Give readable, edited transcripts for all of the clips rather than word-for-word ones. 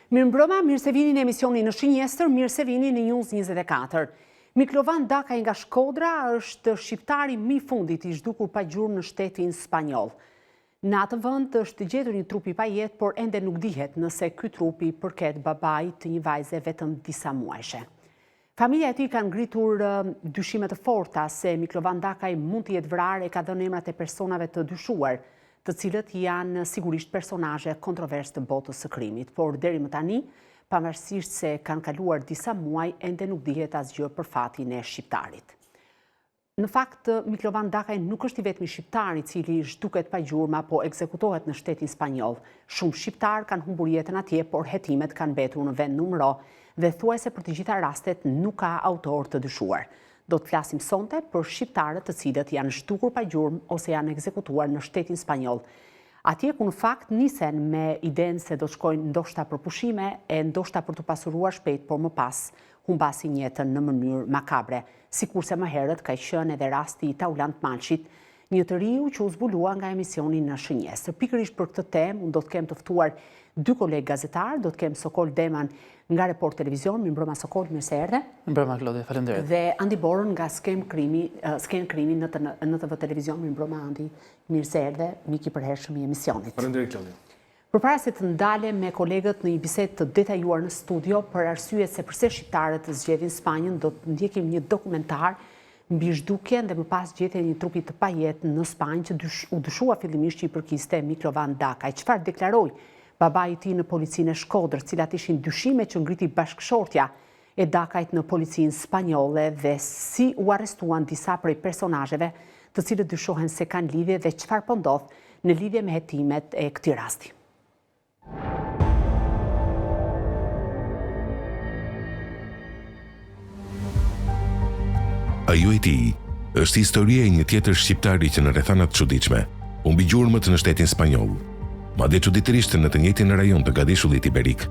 Mirëmbrëma, mirë se vini në emisionin në Shënjestër, mirë se vini në News 24. Miklovan Dakaj nga Shkodra është shqiptari më i fundit i zhdukur pa gjurmë në shtetin spanjoll. Në atë vend është gjetur një trup i pajet, por ende nuk dihet nëse ky trupi përket babait të një vajze vetëm disa muajshe. Familja e tij ka ngritur dyshime të forta se Miklovan Dakaj mund të jetë vrarë e ka dhënë emrat e personave të dyshuar, të cilët janë sigurisht personazhe kontrovers të botës së krimit, por deri më tani, pavarësisht se kanë kaluar disa muaj, ende nuk dihet asgjë për fatin e shqiptarit. Në fakt, Miklovan Dakaj nuk është i vetmi shqiptar i cili zhduket pa gjurmë apo ekzekutohet në shtetin spanjoll. Shumë shqiptar kanë humbur jetën atje, por hetimet kanë mbetur në vend numëro dhe thuajse për të gjitha rastet nuk ka autor të dyshuar. Do të flasim sonte për shqiptarët të cilët janë zhdukur pa gjurmë ose janë ekzekutuar në shtetin spanjoll. Atje ku në fakt nisen me idenë se do të shkojnë ndoshta për pushime e ndoshta për të pasuruar shpejt, por më pas humbasin jetën në mënyrë makabre. Sikurse më herët ka qenë edhe rasti i Taulant Malçit, një të riu që u zbulua nga emisioni në Shënjestër. Pikërisht për këtë temë, unë do të kem të ftuar dy kolegë gazetar, do të kem Sokol Deman nga Report Televizion, mirëmbrëma Sokol, mirë se erdhe. Mirëmbrëma Klodi, faleminderit. Dhe Andi Borën nga Sken Krimi në TV Televizion, mirëmbrëma Andi, mirë se erdhe, mik i përhershëm i emisionit. Faleminderit Klodi. Përpara se të ndalem me kolegët në një bisedë të detajuar në studio për arsye se pse shqiptarët zgjedhin Spanjën, do të ndjekim një dokumentar mbi zhdukjen dhe më pas gjetjen e një trupi të pajet në Spanjë që u dyshua fillimisht që i përkiste Miklovan Dakaj. Çfarë deklaroi babai i tij në policinë e Shkodrës, cilat ishin dyshime që ngriti bashkëshortja e Dakajt në policinë spanjolle dhe si u arrestuan disa prej personazheve të cilët dyshohen se kanë lidhje dhe çfarë po ndodh në lidhje me hetimet e këtij rasti. Ajo e tij është historia e një tjetër shqiptari që në rrethana të çuditshme u mbi gjurmët në shtetin spanjoll. Madje çuditërisht në të njëjtin rajon të Gadishullit Iberik,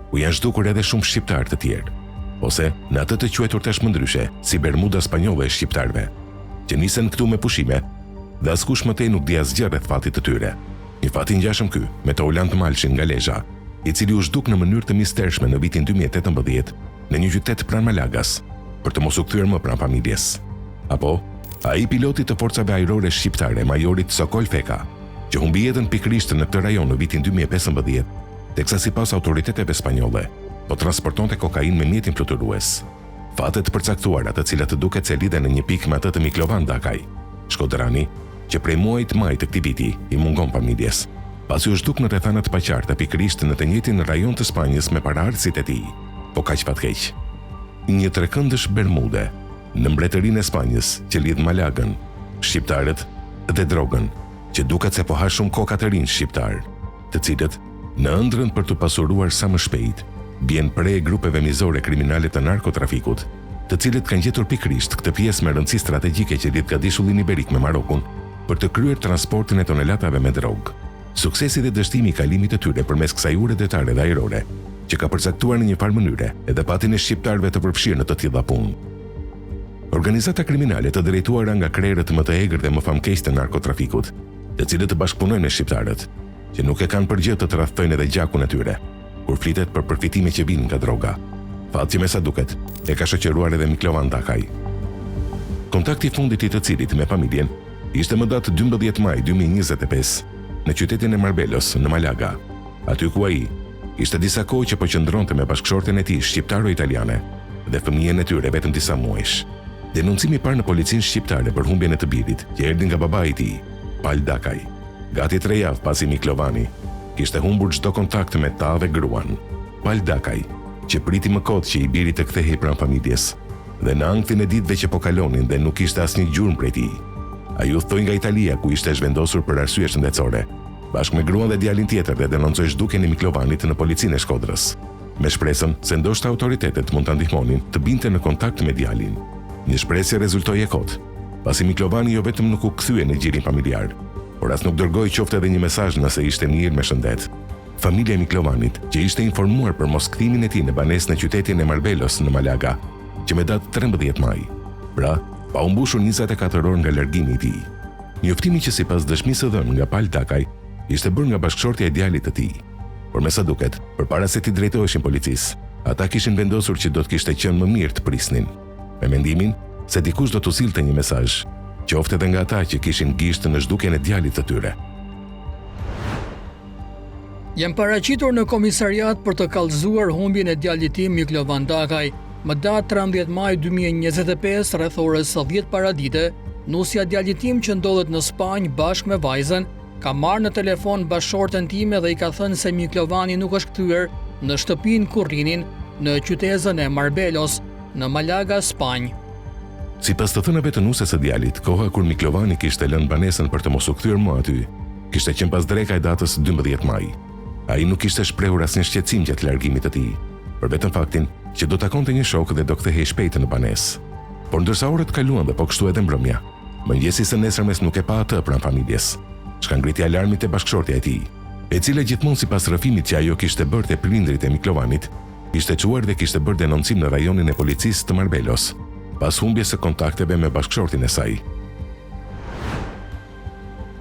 ku janë zhdukur edhe shumë shqiptar të tjerë, ose në atë të quajtur tashmë ndryshe si Bermuda spanjolle e shqiptarëve, që nisen këtu me pushime dhe askush më tej nuk di asgjë rreth fatit të tyre. Një fat i ngjashëm ky me Taulant Malçin nga Lezhë, i cili u zhduk në mënyrë të mistershme në vitin 2018 në një qytet pranë Malagas, për të mos u kthyer më pranë familjes. Apo ai piloti të forcave ajrore shqiptare, majorit Sokol Feka, që humbi jetën pikërisht në këtë rajon në vitin 2015, teksa sipas autoriteteve spanjolle po transportonte kokainë me mjetin fluturues. Fatet përcaktuara, të cilat duket se lidhen në një pikë me atë të Miklovan Dakaj, shkodrani, që prej muajit maj të këtij viti i mungon familjes, pasi u zhduk në rrethana të paqarta pikërisht në të njëjtin rajon të Spanjës me paraardhësit e tij. Po kaq fatkeq. Një trekëndësh Bermude në mbretërinë e Spanjës që lidh Malagën, shqiptarët dhe drogën, që duket se po ha shumë koka të rinj shqiptar, të cilët në ëndrrën për të pasuruar sa më shpejt, bien prej grupeve mizore kriminale të narkotrafikut, të cilët kanë gjetur pikërisht këtë pjesë me rëndësi strategjike që lidh Gadishullin Iberik me Marokun për të kryer transportin e tonelatave me drogë. Suksesi dhe dështimi i kalimit të tyre përmes kësaj ure detare dhe ajrore, që ka përcaktuar në një farë mënyre edhe patin e shqiptarëve të përfshirë në të tilla punë. Organizata kriminale të drejtuara nga krerët më të egër dhe më famkeq të narkotrafikut, të cilët të bashkëpunojnë me shqiptarët, që nuk e kanë për gjë të tradhtojnë edhe gjakun e tyre, kur flitet për përfitime që vijnë nga droga. Fat që me sa duket e ka shoqëruar edhe Miklovan Dakaj. Kontakti i fundit i të cilit me familjen ishte më datë 12 maj 2025 në qytetin e Marbelos në Malaga, aty ku ai ishte disa kohë që po qëndronte me bashkëshorten e tij shqiptaro-italiane dhe fëmijën e tyre vetëm disa muajsh. Denuncimi i parë në policinë shqiptare për humbjen e të birit, që erdhi nga babai i tij, Pal Dakaj, gati 3 javë pasi Miklovani kishte humbur çdo kontakt me ta dhe gruan. Pal Dakaj, që priti më kot që i biri të kthehej pranë familjes, dhe në ankthin e ditëve që po kalonin dhe nuk ishte asnjë gjurmë prej tij. Ai u thoi nga Italia, ku ishte zhvendosur për arsye shëndetësore, bashkë me gruan dhe djalin tjetër, dhe denoncoi zhdukjen e Miklovanit në policinë e Shkodrës, me shpresën se ndoshta autoritetet mund ta ndihmonin të binte në kontakt me djalin. Një shpresje rezultoi e kot, pasi Miklovani jo vetëm nuk u kthye në gjirin familjar, por as nuk dërgoi qoftë edhe një mesazh nëse ishte mirë me shëndet. Familja e Miklovanit, që ishte informuar për moskthimin e tij në banesë në qytetin e Marbelos në Malaga, që me datë 13 maj, pra pa u mbushur 24 orë nga largimi i tij. Njoftimi që sipas dëshmisë së dhënë nga Pal Dakaj ishte bërë nga bashkëshortja e djalit të tij, por me sa duket, përpara se t'i drejtoheshin policisë, ata kishin vendosur që do të kishte qenë më mirë të prisnin, me mendimin se dikush do t'u sillte një mesazh, qoftë edhe nga ata që kishin gisht në zhdukjen e djalit të tyre. Jam paraqitur në komisariat për të kallëzuar humbjen e djalit tim Miklovan Dakaj. Më datë 13 maj 2025, rreth orës 10 paradite, nusja e djalit tim që ndodhet në Spanjë bashkë me vajzën, ka marrë në telefon bashkëshorten time dhe i ka thënë se Miklovani nuk është kthyer në shtëpinë ku rrinin në qytetin e Marbelos, në Malaga, Spanjë. Sipas të thënave të nusës së djalit, koha kur Miklovani kishte lënë banesën për të mos u kthyer më aty, kishte qenë pas dreka e datës 12 maj. Ai nuk kishte shprehur asnjë shqetësim gjatë largimit të tij, për vetëm faktin që do takonte një shok dhe do kthehej shpejt në banesë. Por ndërsa orët kaluan dhe po kështu edhe mbrëmja, mëngjesi së nesërmes nuk e pa atë pranë familjes, çka ngriti alarmit e bashkëshortja e tij, e cila gjithmonë sipas rrëfimit që ajo kishte bërë te prindrit e Miklovanit, ishte çuar dhe kishte bërë denoncim në rajonin e policisë të Marbelos, pas humbjes së kontakteve me bashkëshortin e saj.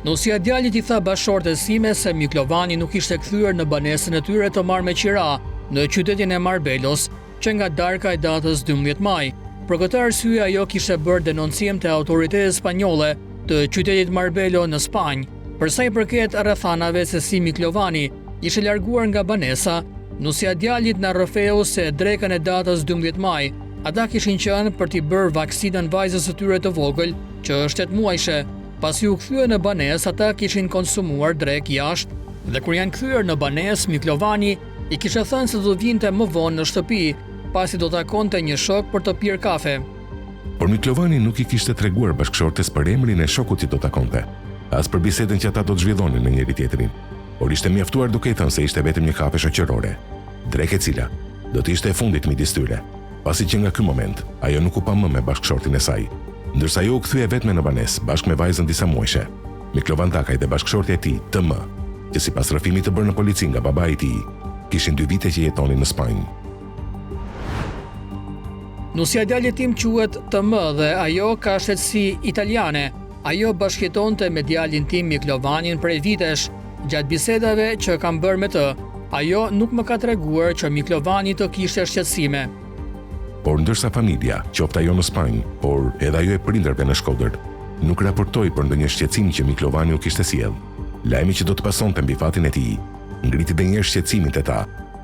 Nusja e djalit i tha bashkëshortes sime se Miklovani nuk ishte kthyer në banesën e tyre të marrë me qira në qytetin e Marbelos, që nga darka e datës 12 maj. Për këtë arsye ajo kishte bërë denoncim te autoritetet spanjolle të qytetit Marbelo në Spanjë. Për sa i përket rrethanave se si Miklovani ishte larguar nga banesa, nusja e djalit na rrëfeu se drekën e datës 12 maj ata kishin qenë për t'i bërë vaksinën vajzës së tyre të vogël, që është 8 muajshe. Pasi u kthye në banesë, ata kishin konsumuar drek jashtë dhe kur janë kthyer në banesë, Miklovani i kishte thënë se do vinte më vonë në shtëpi, pasi do takonte një shok për të pirë kafe. Por Miklovani nuk i kishte treguar bashkëshortes për emrin e shokut që do takonte, as për bisedën që ata do të zhvillonin me njëri tjetrin. Por ishte mjaftuar duke i thënë se ishte vetëm një kafe shoqërore, drek e cila do të ishte e fundit midis tyre, pasi që nga ky moment ajo nuk u pa më me bashkëshortin e saj. Ndërsa ajo u kthye vetme në banesë bashkë me vajzën disa muajshe, Miklovan Dakaj dhe bashkëshortja e tij, TM, që sipas rrëfimit të bërë në polici nga babai i tij, kishin 2 vite që jetonin në Spanjë. Nusja e djalit tim quhet TM dhe ajo ka shtetësi italiane. Ajo bashkëjetonte me djalin tim Miklovanin prej vitesh. Gjatë bisedave që kam bërë me të, ajo nuk më ka treguar që Miklovani të kishte shqetësime. Por ndërsa familja, qoftë ajo në Spanjë, por edhe ajo e prindërve në Shkodër, nuk raportoi për ndonjë shqetësim që Miklovani u kishte sjell. Lajmi që do të pasonte mbi fatin e tij ngriti edhe një herë shqetësimin te ta,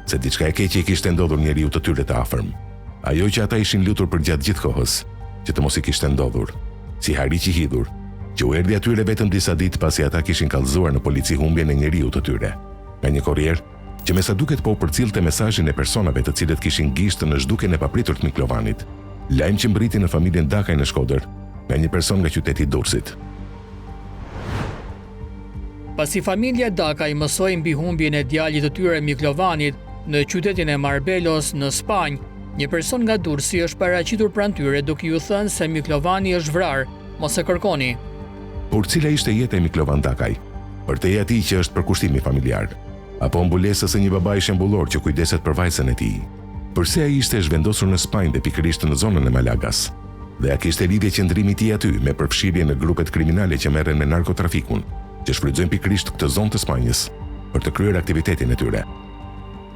se diçka e keqe i kishte ndodhur njeriu të tyre të afërm. Ajo që ata ishin lutur për gjatë gjithë kohës, që të mos i kishte ndodhur, si hariq i hidhur, që u erdhi atyre vetëm disa ditë pasi ata kishin kallëzuar në polici humbjen e njeriu të tyre. Nga një korrier që me sa duket po përcillte mesazhin e personave të cilët kishin gisht në zhdukjen e papritur të Miklovanit, lajm që mbriti në familjen Dakaj në Shkodër nga një person nga qyteti Durrësit. Pasi familja Dakaj mësoi mbi humbjen e djalit të tyre Miklovanit në qytetin e Marbelos në Spanjë, një person nga Durrësi është paraqitur pranë tyre duke iu thënë se Miklovani është vrarë, mos e kërkoni. Por cila ishte jeta e Miklovan Dakaj? Përtej atij që është përkushtimi familjar, apo mbulesës së një babai shembullor që kujdeset për vajzën e tij? Përse ai ishte zhvendosur në Spanjë dhe pikërisht në zonën e Malagas? Dhe a kishte lidhje qëndrimi i tij aty me përfshirje në grupet kriminale që merren me narkotrafikun, që shfrytëzojnë pikërisht këtë zonë të Spanjës për të kryer aktivitetin e tyre?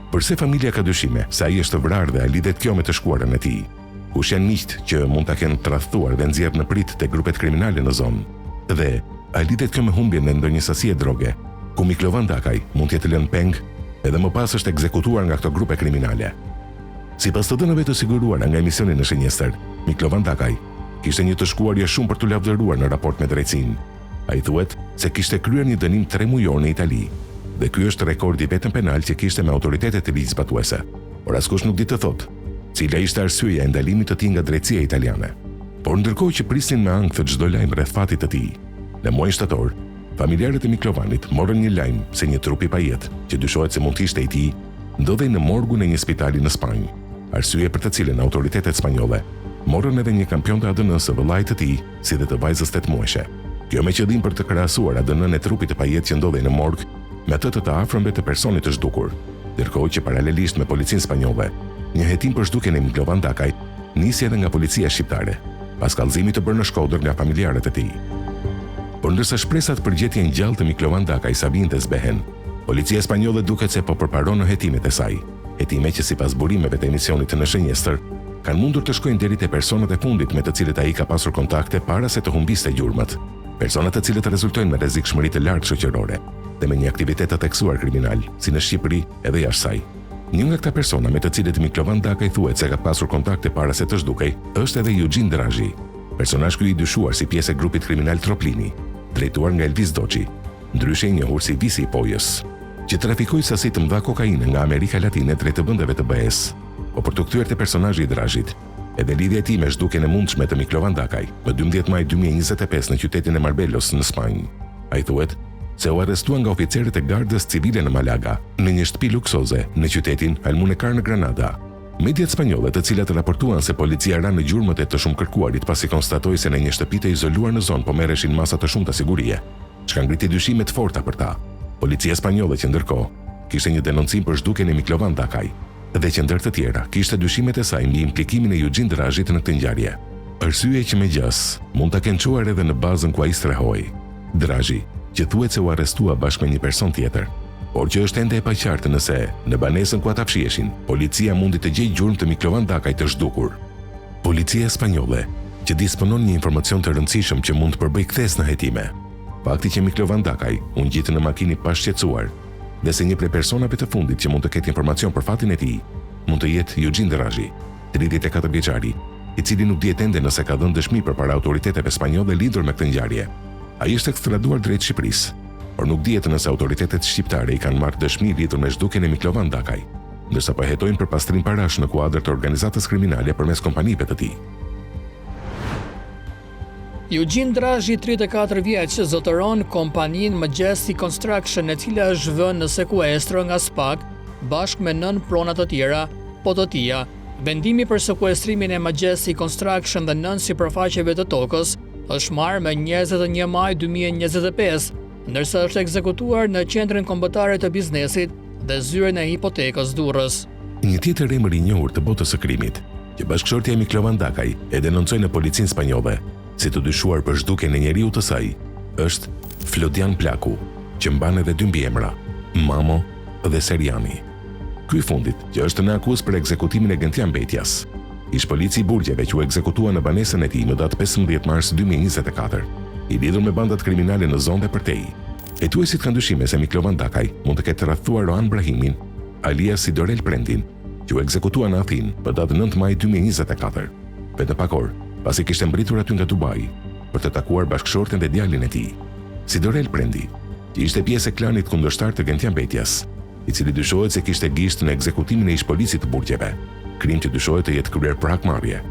Përse familja ka dyshime se ai është vrarë dhe a lidhet kjo me të shkuarën e tij? Kush janë miqt që mund ta kenë tradhtuar dhe nxjerrë në prit te grupet kriminale në zonë? Dhe a lidhet kjo me humbjen e ndonjë sasie droge, ku Miklovan Dakaj mund të jetë lënë peng edhe më pas është ekzekutuar nga këto grupe kriminale? Sipas të dhënave të siguruara nga emisioni në Shënjestër, Miklovan Dakaj kishte një të shkuarje shumë për t'u lavdëruar në raport me drejtsinë. Ai thuhet se kishte kryer një dënim 3 mujor në Itali, dhe ky është rekordi vetëm penal që kishte me autoritetet të ligjit zbatuese. Por askush nuk di të thotë cila ishte arsyeja e ndalimit të tij nga drejtësia italiane. Por ndërkohë që prisnin me ankth çdo lajm rreth fatit të tij, në muajin shtator, familjarët e Miklovanit morën një lajm se një trup i pajet, që dyshohet se mund të ishte i tij, ndodhej në morgun e një spitali në Spanjë. Arsye për të cilën autoritetet spanjolle morën edhe një kampion të ADN-s së vëllait të tij, si dhe të vajzës 8 muajshe. Kjo me qëllim për të krahasuar ADN-n e trupit të pajet që ndodhej në morg me atë të afërmve të personit të zhdukur, ndërkohë që paralelisht me policinë spanjolle, një hetim për zhdukjen e Miklovan Dakaj nisi edhe nga policia shqiptare, pas kallëzimit të bërë në Shkodër nga familjarët e tij. Por ndërsa shpresat për gjetjen gjallë të Miklovan Dakaj sa vinte zbehen, Policia spanjolle duket se po përparon në hetimet e saj. Hetime që sipas burimeve të emisionit të Në Shënjestër kanë mundur të shkojnë deri te personat e fundit me të cilët ai ka pasur kontakte para se të humbiste gjurmët. Personat të cilët rezultojnë me rrezikshmëri të lartë shoqërore dhe me një aktivitet të theksuar kriminal, si në Shqipëri edhe jashtë saj. Një nga këta persona me të cilët Miklovan Dakaj thuhet se ka pasur kontakte para se të zhdukej, është edhe Eugene Drazhi, personazh ky i dyshuar si pjesë e grupit kriminal Troplini, drejtuar nga Elvis Doçi, ndryshe i njohur si Visi i Pojës, që trafikoi sasi të mëdha kokaine nga Amerika Latine drejt të vendeve të BE-s. Po për të kthyer te personazhi i Drazhit, edhe lidhja e tij me zhdukjen e mundshme të Miklovan Dakaj, më 12 maj 2025 në qytetin e Marbellos në Spanjë. Ai thuhet se u arrestuan nga oficerët e gardës civile në Malaga, në një shtëpi luksoze në qytetin Almunecar në Granada. Mediat spanjolle, të cilat raportuan se policia ra në gjurmët e të shumë kërkuarit pasi konstatoi se në një shtëpi të izoluar në zonë po merreshin masa të shumta sigurie, çka ngriti dyshime të forta për ta. Policia spanjolle që ndërkohë kishte një denoncim për zhdukjen e Miklovan Dakaj dhe që ndër të tjera kishte dyshimet e saj mbi implikimin e Eugene Drazhit në këtë ngjarje. Arsye që me gjas mund ta kenë çuar edhe në bazën ku ai strehoi. Drazhi, që thuhet se u arrestua bashkë me një person tjetër, por që është ende e paqartë nëse në banesën ku ata fshieshin, policia mundi të gjejë gjurmë të Miklovan Dakaj të zhdukur. Policia spanjolle, që disponon një informacion të rëndësishëm që mund të përbëjë kthes në hetime. Fakti që Miklovan Dakaj u ngjitë në makinë pa shqetësuar, dhe se një prej personave të fundit që mund të ketë informacion për fatin e tij, mund të jetë Eugene Drazhi, 34 vjeçari, i cili nuk dihet ende nëse ka dhënë dëshmi përpara autoriteteve spanjolle lidhur me këtë ngjarje. Ai është ekstraduar drejt Shqipërisë, por nuk dihet nëse autoritetet shqiptare i kanë marrë dëshmi lidhur me zhdukjen e Miklovan Dakaj, ndërsa po hetojnë për pastrim parash në kuadër të organizatës kriminale përmes kompanive të tij. Eugene Drazhi, 34 vjeç, zotëron kompaninë Majestic Construction, e cila është vënë në sekuestër nga SPAK bashkë me 9 prona të tjera, po të tija. Vendimi për sekuestrimin e Majestic Construction dhe 9 sipërfaqeve të tokës është marrë me 21 maj 2025, ndërsa është ekzekutuar në Qendrën Kombëtare të Biznesit dhe zyrën e hipotekës Durrës. Një tjetër emër i njohur të botës së krimit, që bashkëshortja e Miklovan Dakaj e denoncoi në policinë spanjolle si të dyshuar për zhdukjen e njeriu të saj, është Flodian Plaku, që mban edhe 2 mbiemra, Mamo dhe Seriani. Ky i fundit, që është në akuzë për ekzekutimin e gëntjambetjas, ish polici i burgjeve që u ekzekutua në banesën e tij në datë 15 mars 2024, i lidhur me bandat kriminale në zonë dhe përtej. Hetuesit kanë dyshime se Miklovan Dakaj mund të ketë rrethuar Rohan Brahimin, alias Sidorel Prendin, që u ekzekutua në Athinë për datë 9 maj 2024. Vetë pak orë pasi kishte mbritur aty nga Dubai për të takuar bashkëshorten dhe djalin e tij. Sidorel Prendi, që ishte pjesë e klanit kundërshtar të gëntjambetjas, i cili dyshohet se kishte gisht në ekzekutimin e ish policit të burgjeve, krim që dyshohet të jetë kryer për hakmarrje.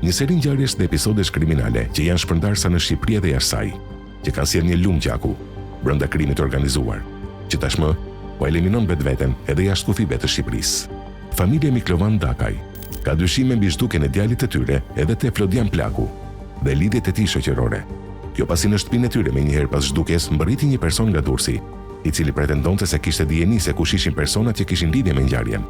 Një seri ngjarjesh dhe episodesh kriminale që janë shpërndarsa në Shqipëri dhe jashtë saj, që kanë sjellë një lumë gjaku brenda krimit të organizuar, që tashmë po eliminon vetveten edhe jashtë kufive të Shqipërisë. Familja Miklovan Dakaj ka dyshime mbi zhdukjen e djalit të tyre edhe te Flodian Plaku dhe lidhjet e tij shoqërore. Kjo pasi në shtëpinë e tyre menjëherë pas zhdukjes mbërriti një person nga Durrësi, i cili pretendonte se kishte dijeni se kush ishin personat që kishin lidhje me ngjarjen.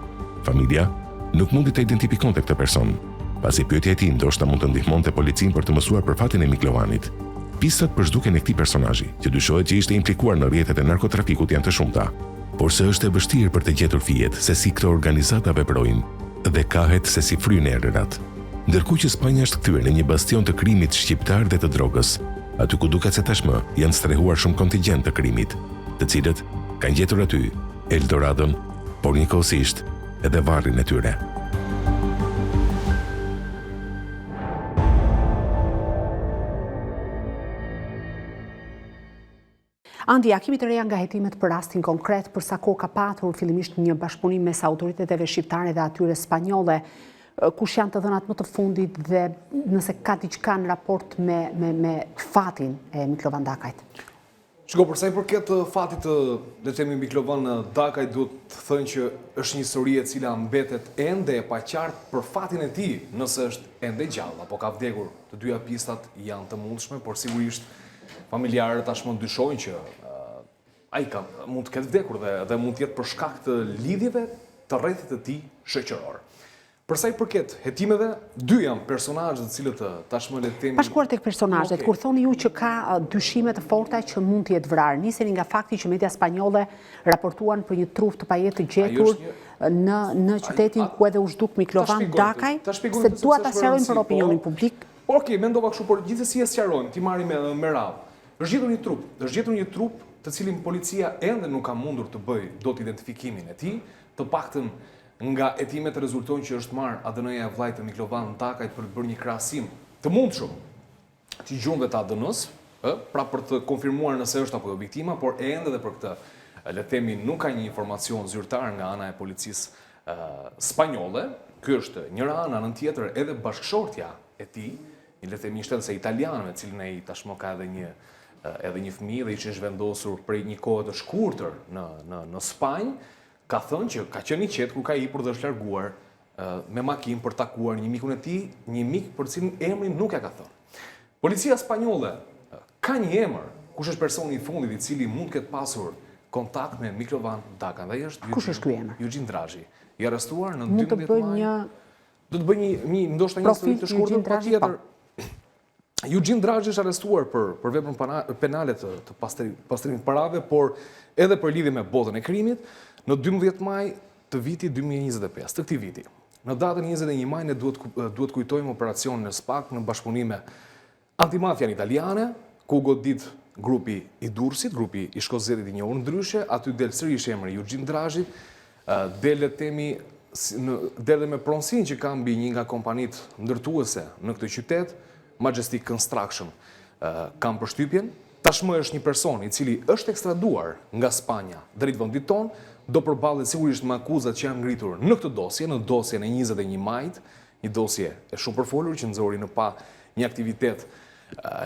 Familja nuk mundi të identifikonte këtë person, pasi pyetja e tij ndoshta mund të ndihmonte policinë për të mësuar për fatin e Miklovanit. Pistat për zhdukjen e këtij personazhi, që dyshohet që ishte implikuar në rrjetet e narkotrafikut, janë të shumta, por se është e vështirë për të gjetur fijet se si këto organizata veprojnë dhe kahet se si fryjnë erërat. Ndërkohë që Spanja është kthyer në një bastion të krimit shqiptar dhe të drogës, aty ku duket se tashmë janë strehuar shumë kontingjent të krimit, të cilët kanë gjetur aty Eldoradon, por njëkohësisht edhe varrin e tyre. Andi, a kemi të reja nga hetimet për rastin konkret, për sa kohë ka patur fillimisht një bashkëpunim mes autoriteteve shqiptare dhe atyre spanjolle, kush janë të dhënat më të fundit dhe nëse ka diçka në raport me fatin e Miklovan Dakajt? Shiko, përsa i përket fatit të le të themi Miklovan Dakaj, duhet të thënë që është një histori e cila mbetet ende e paqartë për fatin e tij, nëse është ende gjallë apo ka vdekur. Të dyja pistat janë të mundshme, por sigurisht familjarët tashmë dyshojnë që ai mund të ketë vdekur dhe mund të jetë për shkak të lidhjeve të rrethit të tij shoqëror. Përsa i përket hetimeve, dy janë personazhe të cilët tashmë le të themi. Pa shkuar tek personazhet, kur thoni ju që ka dyshime të forta që mund të jetë vrarë, niseni nga fakti që media spanjolle raportuan për një trup të pajet të gjetur në qytetin ku edhe u zhduk Miklovan Dakaj, se dua ta sqarojmë për opinionin publik. Okej, mendova kështu, por gjithsesi e sqarojmë, ti marrim me radhë. Është gjetur një trup të cilin policia ende nuk ka mundur të bëjë dot identifikimin e tij, të paktën nga hetimet rezultojnë që është marrë ADN-ja e vllajt të Miklovan Dakajt për të bërë një krahasim të mundshëm të gjurmëve të ADN-s, pra për të konfirmuar nëse është apo jo viktima, por ende edhe për këtë, le të themi, nuk ka një informacion zyrtar nga ana e policisë spanjolle. Ky është njëra anë, anën tjetër edhe bashkëshortja e tij, le të themi një shtetëse italiane me cilën ai tashmë ka edhe një fëmijë dhe ishte zhvendosur prej një kohe të shkurtër në Spanjë. Ka thënë që ka qenë i qetë kur ka ipur dhe është larguar me makinë për takuar një mikun e tij, një mik për cilin emrin nuk ja ka thënë. Policia spanjolle ka një emër, kush është personi i fundit i cili mund të ketë pasur kontakt me Miklovan Dakaj, dhe është Kush është ky emër? Eugene Draghi. I arrestuar në 12 maj. Mund të bëjë një do të bëj një ndoshta një histori të shkurtër patjetër. Eugene Draghi është arrestuar për veprën penale të pastrimit parave, por edhe për lidhje me botën e krimit në 12 maj të vitit 2025, të këtij viti. Në datën 21 maj ne duhet kujtojmë operacionin e SPAK në bashkëpunim me antimafian italiane, ku godit grupi i Durrësit, grupi i Shkozetit i njohur ndryshe, aty del sërish emri Eugene Draghi, del le të themi del me pronësinë që ka mbi një nga kompanitë ndërtuese në këtë qytet, Majestic Construction, kam përshtypjen. Tashmë është një person i cili është ekstraduar nga Spanja drejt vendit ton, do përballet sigurisht me akuzat që janë ngritur në këtë dosje, në dosjen e 21 majit, një dosje e shumë përfolur që nxori në pa një aktivitet,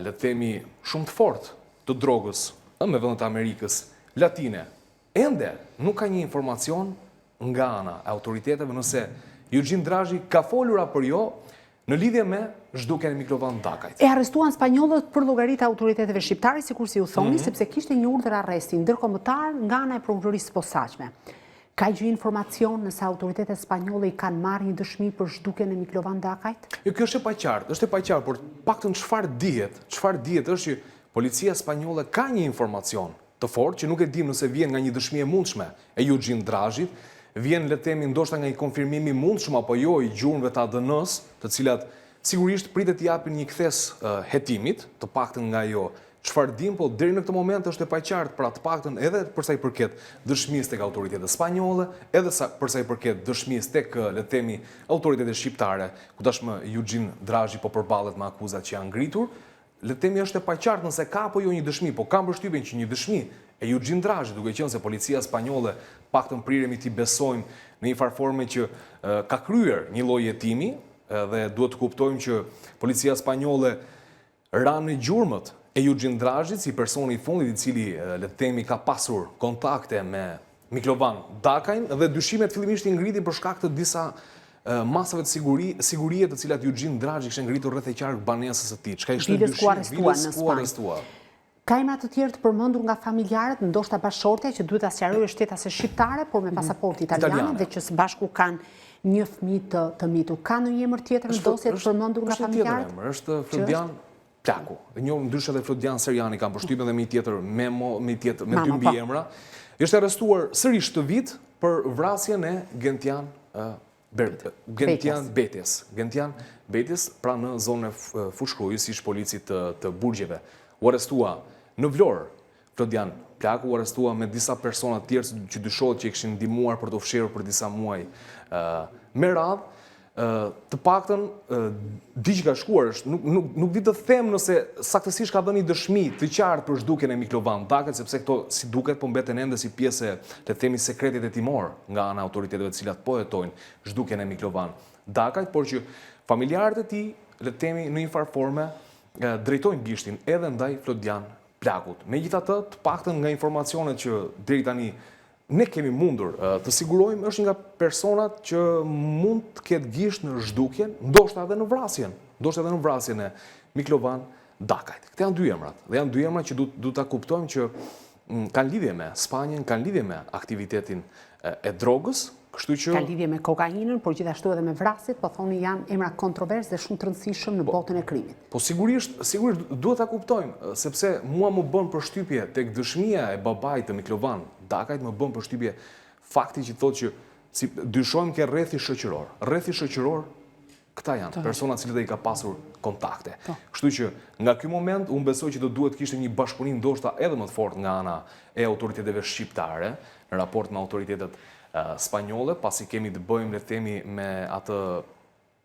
le të themi, shumë të fortë të drogës me vendet e Amerikës Latine. Ende nuk ka një informacion nga ana e autoriteteve nëse Eugene Draghi ka folur apo jo në lidhje me zhdukjen e Miklovan Dakajt. E arrestuan spanjollët për llogaritë e autoriteteve shqiptare, sikur si u thoni, sepse kishte një urdhër arresti ndërkombëtar nga ana e prokurorisë së posaçme. Ka gjë informacion nëse autoritetet spanjolle i kanë marrë një dëshmi për zhdukjen e Miklovan Dakajt? Jo, kjo është e paqartë, por paktën çfarë dihet është që policia spanjolle ka një informacion të fortë që nuk e dim nëse vjen nga një dëshmi e mundshme e Eugene Draghit, vjen le të themi ndoshta nga një konfirmim i mundshëm apo jo i gjurmëve të ADN-s, të cilat sigurisht pritet të japin një kthes hetimit, të paktën nga ajo çfarë dim, po deri në këtë moment është e paqartë, pra të paktën edhe përsa i përket dëshmisë tek autoritetet spanjolle, edhe përsa i përket dëshmisë tek le të themi autoritetet shqiptare, ku tashmë Eugene Draghi po përballet me akuzat që janë ngritur. Le të themi është e paqartë nëse ka apo jo një dëshmi, po kam përshtypjen që një dëshmi e Eugene Draghi, duke qenë se policia spanjolle paktën priremi t'i besojmë në një farë forme që ka kryer një lloj hetimi, dhe duhet të kuptojmë që policia spanjolle ranë në gjurmët e Eugene Draghit si personi i fundit i cili le të themi ka pasur kontakte me Miklovan Dakajn, dhe dyshimet fillimisht i ngriti për shkak të disa masave të sigurie të cilat Eugene Draghi kishte ngritur rreth e qark banesës së tij. Çka ishte vilës ku arrestuar. Ka emra të tjerë të përmendur nga familjarët, ndoshta bashkëshortja që duhet ta sqarojë shtetasë shqiptare, por me pasaportë italiane dhe që së bashku kanë një fëmijë të mitur. Ka ndonjë emër tjetër në dosje të përmendur nga familjarët? Është Flodian Plaku. Një ndryshe edhe Flodian Serjani kanë përshtypjen dhe me tjetër me dy mbiemra. Është arrestuar sërish këtë vit për vrasjen e Gentian Betes, pra në zonën e fushkrujës ish policit të Burgjeve. U arrestua në Vlorë, Flodian Plaku, u arrestua me disa persona tjerë që dyshohet që i kishin ndihmuar për të fshirur për disa muaj me radhë. Të paktën diç ka shkuar, nuk di të them nëse saktësisht ka dhënë një dëshmi të qartë për zhdukjen e Miklovan Dakajt, sepse këto si duket po mbeten ende si pjesë le të themi sekretit hetimor nga ana e autoriteteve të cilat po hetojnë zhdukjen e Miklovan Dakajt, por që familjarët e tij le të themi në një farë forme drejtojnë gishtin edhe ndaj Flodian Plakut. Megjithatë, të paktën nga informacionet që deri tani ne kemi mundur të sigurojmë, është nga personat që mund të ketë gisht në zhdukjen, ndoshta edhe në vrasjen e Miklovan Dakajt. Këto janë dy emrat, dhe janë dy emra që duhet ta kuptojmë që kanë lidhje me Spanjën, kanë lidhje me aktivitetin e drogës, kështu që... Ka lidhje me kokainën, por gjithashtu edhe me vrasjet, po thoni janë emra kontrovers dhe shumë të rëndësishëm në botën e krimit. Po sigurisht duhet ta kuptojmë, sepse mua më bën përshtypje tek dëshmia e babait të Miklovan Dakajt, më bën përshtypje fakti që thotë që si dyshojmë ke rrethi shoqëror. Rrethi shoqëror këta janë persona cilët ai ka pasur kontakte. Kështu që nga ky moment unë besoj që do duhet kishte një bashkëpunim ndoshta edhe më të fortë nga ana e autoriteteve shqiptare në raport me autoritetet spanjolle, pasi kemi të bëjmë, le të themi, me atë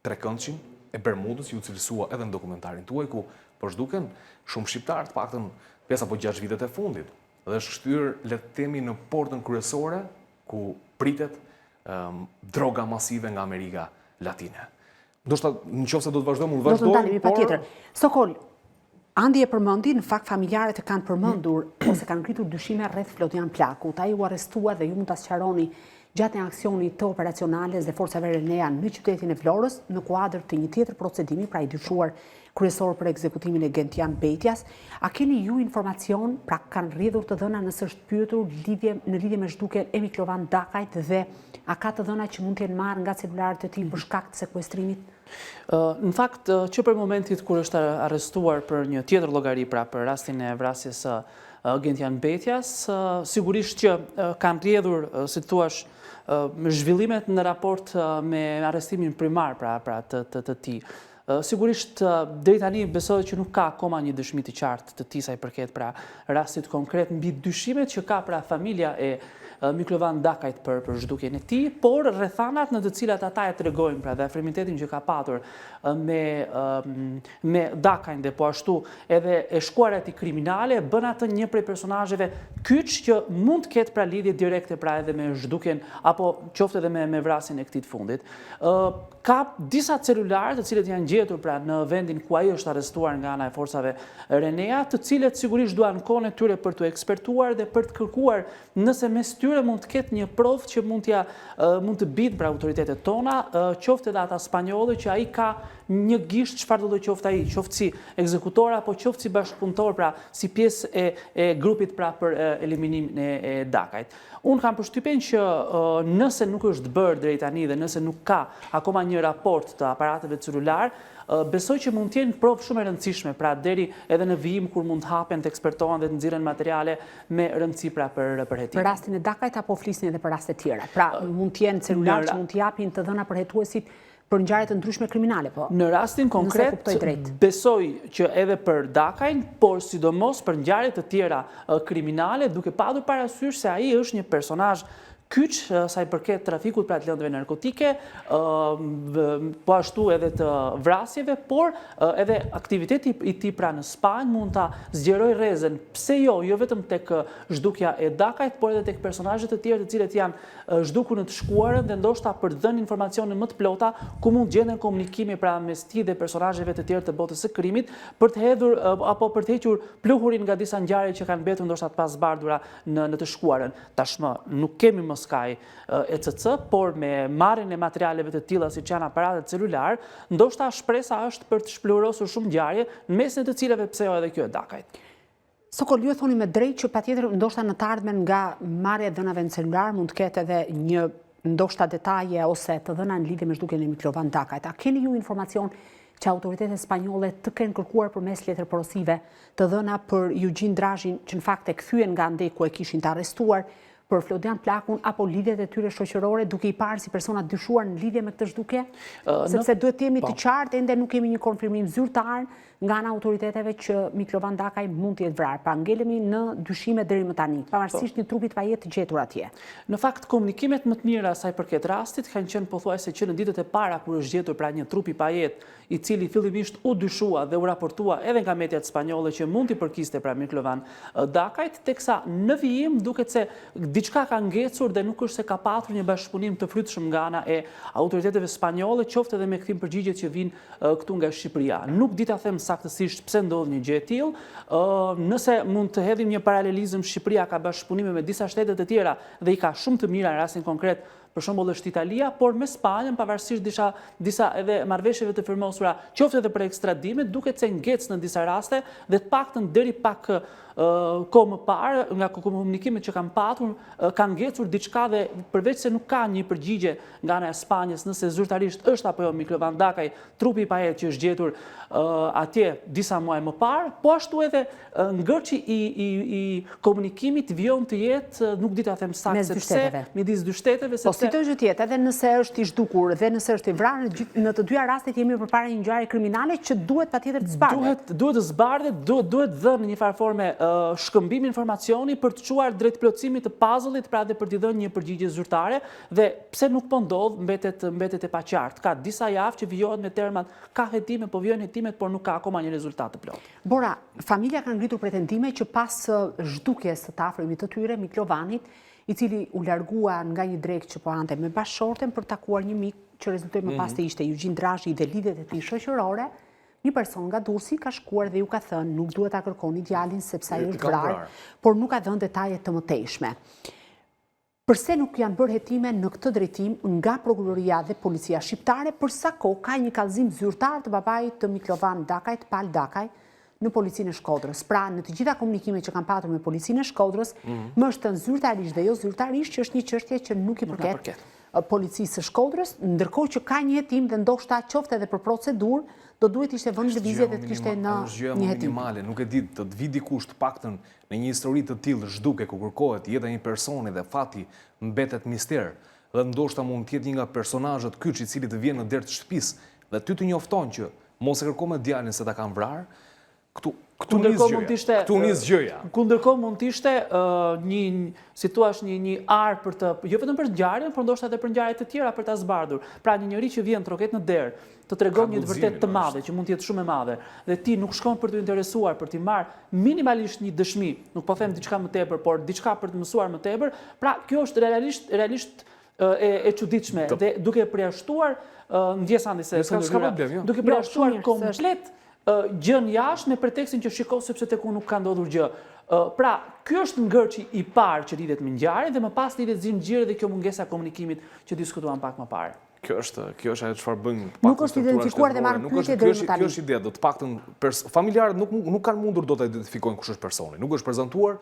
trekëndçin e Bermudës, ju cilësua edhe në dokumentarin tuaj, ku përshduken shumë shqiptarë, të paktën 5 apo 6 vitet e fundit, dhe është shtyrë, le të themi, në portën kryesore, ku pritet droga masive nga Amerika Latine. Ndoshta nëse do të vazhdojmë, do të ndalemi patjetër. Sokol, Andi e përmendi, në fakt familjarët e kanë përmendur ose kanë ngritur dyshime rreth Flodian Plakut. Ai u arrestua dhe ju mund ta sqaroni gjatë një aksioni të operacionales dhe forcave Renea në qytetin e Florës në kuadër të një tjetër procedimi, pra i dyshuar kryesor për ekzekutimin e Gentian Betjas. A keni ju informacion, pra kanë rrjedhur të dhëna nëse është pyetur në lidhje me zhdukjen e Miklovan Dakajt dhe a ka të dhëna që mund të jenë marrë nga celularët e tij për shkak të sekuestrimit? Në fakt, që për momentit kur është arrestuar për një tjetër llogari, pra për rastin e vrasjes së Gentian Betjas, sigurisht që kanë rrjedhur, si thuaç, zhvillimet në raport me arrestimin primar, pra të tij. Sigurisht, deri tani besohet që nuk ka akoma një dëshmi të qartë të tij sa i përket pra rastit konkret mbi dyshimet që ka pra familja e Miklovan Dakajt për zhdukjen e tij, por rrethanat në të cilat ata e tregojnë pra dhe afrimitetin që ka patur me Dakajn dhe po ashtu edhe e shkuara e tij kriminale bën atë një prej personazheve kyç që mund të ketë pra lidhje direkte pra edhe me zhdukjen apo qoftë edhe me vrasjen e këtij të fundit. Ka disa celularë të cilët janë gjetur pra në vendin ku ai është arrestuar nga ana e forcave Renea, të cilët sigurisht duan kohën e tyre për të ekspertuar dhe për të kërkuar nëse mes tyre mund të ketë një provë që mund të bit për autoritetet tona, qoftë edhe ata spanjolle që ai ka një gisht çfarë do të qoftë ai, qoftë si ekzekutor apo qoftë si bashkëpunëtor, pra si pjesë e grupit pra për eliminimin e Dakajt. Unë kam përshtypjen që nëse nuk është bërë deri tani dhe nëse nuk ka akoma një raport të aparateve celular, besoj që mund të jenë provë shumë e rëndësishme, pra deri edhe në vijim kur mund të hapen, të ekspertohen dhe të nxirren materiale me rëndësi pra për hetim. Për rastin e Dakajt apo flisni edhe për raste tjera? Pra mund të jenë celular që mund të japin të dhëna për hetuesit për ngjarje të ndryshme kriminale, po? Në rastin konkret, besoj që edhe për Dakajn, por sidomos për ngjarje të tjera kriminale, duke padur parasysh se ai është një personazh kyç sa i përket trafikut pra të lëndëve narkotike, po ashtu edhe të vrasjeve, por edhe aktiviteti i tij pra në Spanjë mund ta zgjeroj rrezën. Pse jo vetëm tek zhdukja e Dakajt, por edhe tek personazhe të tjerë të cilët janë zhdukur në të shkuarën dhe ndoshta për të dhënë informacione më të plota ku mund gjenden komunikimi pra mes tij dhe personazheve të tjerë të botës së krimit për të hedhur apo për të hequr pluhurin nga disa ngjarje që kanë mbetur ndoshta të pasbardhura në të shkuarën. Tashmë nuk kemi më skaj ECC, por me marrjen e materialeve të tilla siç janë aparatet celular, ndoshta shpresa është për të shpërorosur shumë ngjarje, në mesin e të cilave pse jo edhe kjo e Dakajt. Sokol, ju e thoni me drejtë që patjetër ndoshta në të ardhmen nga marrja e dhënave në celular mund të ketë edhe një ndoshta detaje ose të dhëna në lidhje me zhdukjen e Miklovan Dakajt. A keni ju informacion që autoritetet spanjolle të kenë kërkuar përmes letërporosive të dhëna për Eugene Drazhin, që në fakt e kthyen nga ande ku e kishin të arrestuar, për Flodian Plakun apo lidhjet e tyre shoqërore, duke i parë si persona dyshuar në lidhje me këtë zhdukje? Sepse duhet të jemi të qartë, ende nuk kemi një konfirmim zyrtar nga ana autoriteteve që Miklovan Dakaj mund të jetë vrarë. Pra ngelemi në dyshime deri më tani, pavarësisht një trupi të pajet të gjetur atje. Në fakt, komunikimet më të mira sa i përket rastit kanë qenë pothuajse që në ditët e para kur është gjetur pra një trup i pajet i cili fillimisht u dyshua dhe u raportua edhe nga mediat spanjolle që mund t'i përkiste pra Miklovan Dakajt, teksa në vijim duket se diçka ka ngecur dhe nuk është se ka patur një bashkëpunim të frytshëm nga ana e autoriteteve spanjolle, qoftë edhe me kthim përgjigjet që vijnë këtu nga Shqipëria. Nuk di ta them saktësisht pse ndodh një gjë e tillë. Nëse mund të hedhim një paralelizëm, Shqipëria ka bashkëpunime me disa shtete të tjera dhe i ka shumë të mira në rastin konkret për shembull është Italia, por me Spanjën, pavarësisht disa edhe marrëveshjeve të firmosura, qoftë edhe për ekstradimet, duket se ngec në disa raste dhe të paktën deri pak kohë më parë, nga komunikimet që kam patur, kanë ngecur diçka dhe përveç se nuk ka një përgjigje nga ana e Spanjës nëse zyrtarisht është apo jo Miklovan Dakaj, trupi i pajet që është gjetur atje disa muaj më parë, po ashtu edhe ngërçi i komunikimit vjon të jetë, nuk di ta them saktë sepse midis dy shteteve, po si të gjë tjetër, edhe nëse është i zhdukur dhe nëse është i vrarë, në të dyja rastet jemi përpara një ngjarje kriminale që duhet patjetër të zbardhet. Duhet të zbardhet, duhet dhënë në një farë forme shkëmbim informacioni për të çuar drejt plotësimit të puzzle-it, pra dhe për t'i dhënë një përgjigje zyrtare, dhe pse nuk po ndodh, mbetet e paqartë. Ka disa javë që vijohet me termat, ka hetime, po vijojnë hetimet, por nuk ka akoma një rezultat të plotë. Bora, familja ka ngritur pretendime që pas zhdukjes të afërmit të tyre, Miklovanit, i cili u largua nga një drek që po ante me bashkëshorten për takuar një mik që rezultoi më pas të ishte Eugin Drazhi dhe lidhjet e tij shoqërore, një person nga Durrësi ka shkuar dhe ju ka thënë nuk duhet ta kërkoni djalin sepse ai është vrarë, por nuk ka dhënë detaje të mëtejshme. Përse nuk janë bërë hetime në këtë drejtim nga prokuroria dhe policia shqiptare, për sa kohë ka një kallëzim zyrtar të babait të Miklovan Dakajt, Pal Dakaj, në policinë e Shkodrës. Pra, në të gjitha komunikimet që kam patur me policinë e Shkodrës, më është thënë zyrtarisht dhe jo zyrtarisht që është një çështje që nuk i përket policisë së Shkodrës, ndërkohë që ka një hetim dhe ndoshta qoftë edhe për procedurë, do duhet ishte vënë lëvizje dhe të kishte në një hetim. Nuk e di, të vi dikush të paktën në një histori të tillë zhduke ku kërkohet jeta e një personi dhe fati mbetet mister, dhe ndoshta mund të jetë një nga personazhet kyç i cili të vjen në derë të shtëpisë dhe ty të njofton që mos e kërko me djalin se ta kanë vrarë, këtu nis gjëja. Ndërkohë mund të ishte si thua një arë për të, jo vetëm për ngjarjen, por ndoshta edhe për ngjarje të tjera për ta zbardhur. Pra një njerëz që vjen troket në derë, të tregon një të vërtet të madhe, që mund të jetë shumë e madhe, dhe ti nuk shkon për të interesuar, për t'i marrë minimalisht një dëshmi, nuk po them diçka më tepër, por diçka për të mësuar më tepër, pra kjo është realisht e çuditshme dhe duke përjashtuar ndjesandi se duke përjashtuar komplet gjën jashtë me pretekstin që shiko sepse tek unë nuk ka ndodhur gjë. Pra, ky është ngërçi i parë që lidhet me ngjarjen dhe më pas lidhet zinxhiri dhe kjo mungesa e komunikimit që diskutuam pak më parë. Kjo është ajo çfarë bën. Nuk është identifikuar dhe marrë pyetje deri më tani. Kjo është ide, do të paktën familjarët nuk kanë mundur do ta identifikojnë kush është personi. Nuk është prezantuar,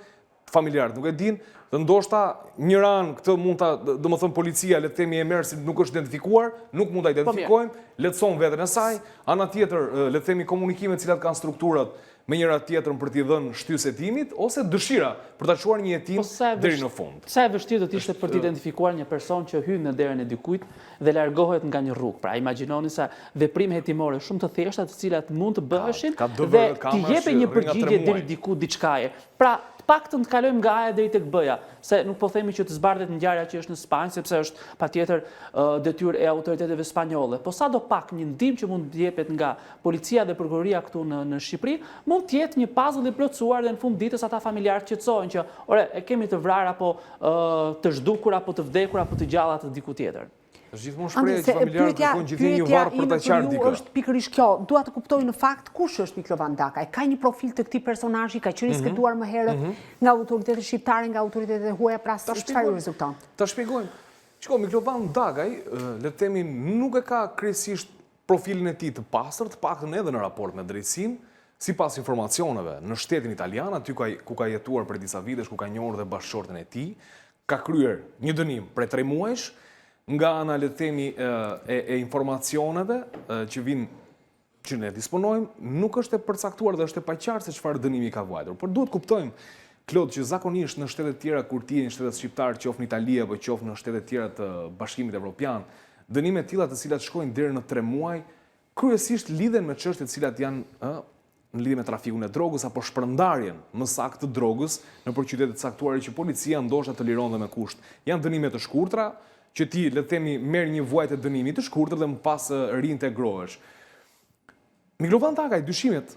familjarët nuk e dinë, dhe ndoshta një ranë këtë mund ta, domethënë policia le të themi e merr si nuk është identifikuar, nuk mund ta identifikojmë, lehtëson veten e saj, ana tjetër le të themi komunikimet të cilat kanë strukturat me njëra tjetrën për t'i dhënë shtysë hetimit, ose dëshira për ta çuar një hetim deri në fund. Sa e vështirë do të ishte për të identifikuar një person që hyn në derën e dikujt dhe largohet nga një rrugë. Pra, imagjinoni sa veprime hetimore shumë të thjeshta të cilat mund të bëheshin dhe t'i jepë një përgjigje deri diku diçkaje. Pra, paktën të kalojmë nga A-ja deri tek B-ja, se nuk po themi që të zbardhet ngjarja që është në Spanjë, sepse është patjetër detyrë e autoriteteve spanjolle. Po sadopak një ndihmë që mund të jepet nga policia dhe prokuroria këtu në Shqipëri, mund të jetë një puzzle i plotësuar dhe në fund ditës ata familjarë qetësohen që, ore, e kemi të vrarë apo të zhdukur apo të vdekur apo të gjalla të diku tjetër. Është gjithmonë shprehje që familjarët kërkojnë gjithnjë një varr për ta qartë dikë. Është pikërisht kjo, dua të kuptoj në fakt kush është Miklovan Dakaj. Ka një profil të këtij personazhi, ka qenë skeduar më herët nga autoritetet shqiptare, nga autoritetet huaja, pra çfarë rezulton? Ta shpjegojmë. Shikoj, Miklovan Dakaj, le të themi, nuk e ka kryesisht profilin e tij të pastër, të paktën edhe në raport me drejtësinë, sipas informacioneve në shtetin italian, aty ku ka jetuar për disa vitesh, ku ka njohur dhe bashkëshorten e tij, ka kryer një dënim prej 3 muajsh. Nga ana le të themi e informacioneve që vinë që ne disponojmë, nuk është e përcaktuar dhe është e paqartë se çfarë dënimi ka vajtur. Por duhet kuptojmë, Klod, që zakonisht në shtetet tjera kur ti je në shtetet shqiptar, qoftë në Itali apo qoftë në shtetet tjera të Bashkimit Evropian, dënime të tilla të cilat shkojnë deri në 3 muaj, kryesisht lidhen me çështje të cilat janë në lidhje me trafikun e drogës apo shpërndarjen më saktë të drogës nëpër qytete të caktuara që policia ndoshta të liron dhe me kusht. Janë dënime të shkurtra, që ti, le të themi, merr një vuajtje dënimi të shkurtër dhe më pas rintegrohesh. Miklovan Dakaj, dyshimet,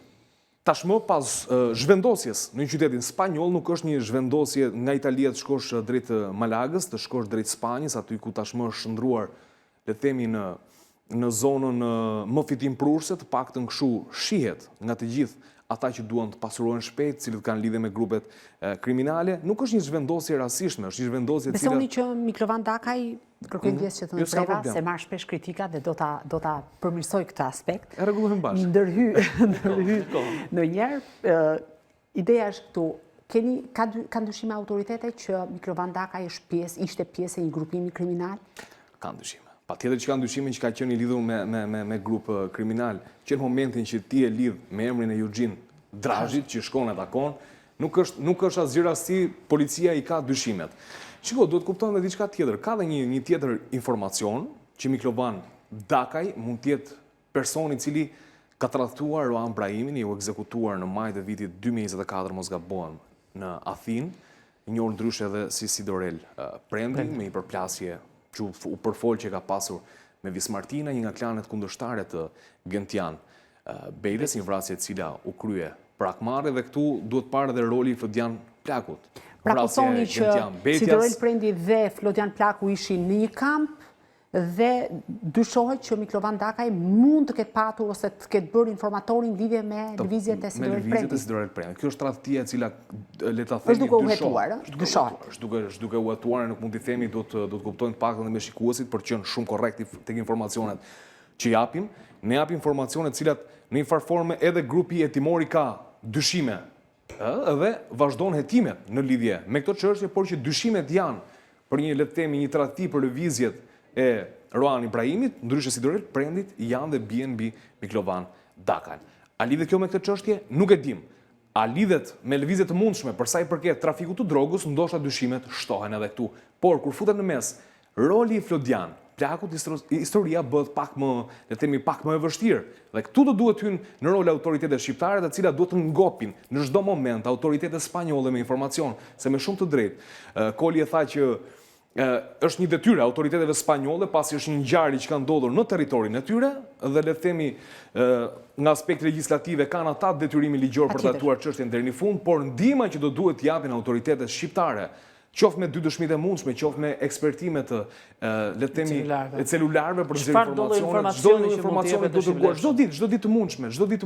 tashmë pas zhvendosjes në qytetin spanjoll, nuk është një zhvendosje nga Italia të shkosh drejt Malagës, të shkosh drejt Spanjës, aty ku tashmë është shndruar, le të themi, në zonën më fitimprurse, të paktën kështu shihet nga të gjithë ata që duan të pasurohen shpejt, cilët kanë lidhje me grupet kriminale, nuk është një zhvendosje rasishme, është një zhvendosje cila... Besoni që Miklovan Dakaj, kërkojmë pjesë që të në preva, se marrë shpesh kritika dhe do ta përmirësoj këtë aspekt. E rregullohem bashkë. Ndërhy në njerë, ideja është këtu, kanë dyshime autoritete që Miklovan Dakaj ishte pjesë e një grupimi kriminal? Kanë dyshime. Pa tjetër që kanë dyshime që ka qenë i lidhur me grupë kriminal, që në momentin që ti e lidh me emrin e Eugene Drazhit, që shkon e takon, nuk është asgjë rasti, policia i ka dyshimet. Shiko, do të kupton dhe diçka tjetër. Ka dhe një tjetër informacion që Miklovan Dakaj mund tjetë personi cili ka tradhtuar Roan Brahimin, i u ekzekutuar në maj të vitit 2024, mos gabohem, në Athinë, njohur ndryshe edhe si Sidorel Prendi, me një përplasje që u përfol që ka pasur me Vis Martina, një nga klanet kundërshtare të Gentian Bejdes, një vrasje e cila u krye prakmare, dhe këtu duhet parë dhe roli i Flodian Plakut. Pra posoni që Sidorel Prendi dhe Flodian Plaku ishin në një kamp, dhe dyshohet që Miklovan Dakaj mund të ketë patur ose të ketë bërë informatorin lidhje me lëvizjet e Sidorel Prendi. Me lëvizjet e Sidorel Prendi. Kjo është tradhtia e cila le ta themi duke u hetuar, dyshohet. Është duke u hetuar, nuk mund t'i themi, do të kuptojnë të paktën dhe me shikuesit për të qenë shumë korrekt tek informacionet që japim. Ne japim informacione të cilat në një farë forme edhe grupi hetimori ka dyshime, edhe vazhdon hetimet në lidhje me këto çështje, por që dyshimet janë për një, le të themi, një tradhti për lëvizjet e Roan Ibrahimit, ndryshe Sidorel Prendit, janë dhe bien mbi Miklovan Dakaj. A lidhet kjo me këtë çështje? Nuk e dim. A lidhet me lëvizje të mundshme për sa i përket trafikut të drogës? Ndoshta dyshimet shtohen edhe këtu. Por kur futet në mes roli i Flodian Plakut, historia bëhet pak më, le të themi, pak më e vështirë. Dhe këtu do duhet hynë në rol autoritetet shqiptare, të cilat duhet të ngopin në çdo moment autoritetet spanjolle me informacion, se me shumë të drejtë Koli e tha që është një detyrë autoriteteve spanjolle, pasi është një ngjarje që ka ndodhur në territorin e tyre, dhe le të themi nga aspekti legjislative kanë ata detyrimi ligjor për të trajtuar çështjen deri në fund, por ndihma që do duhet të japin autoritetet shqiptare, qoftë me dy dëshmitë e mundshme, qoftë me ekspertime të le të themi celularëve për të informacione, informacione do të dërgohet çdo ditë të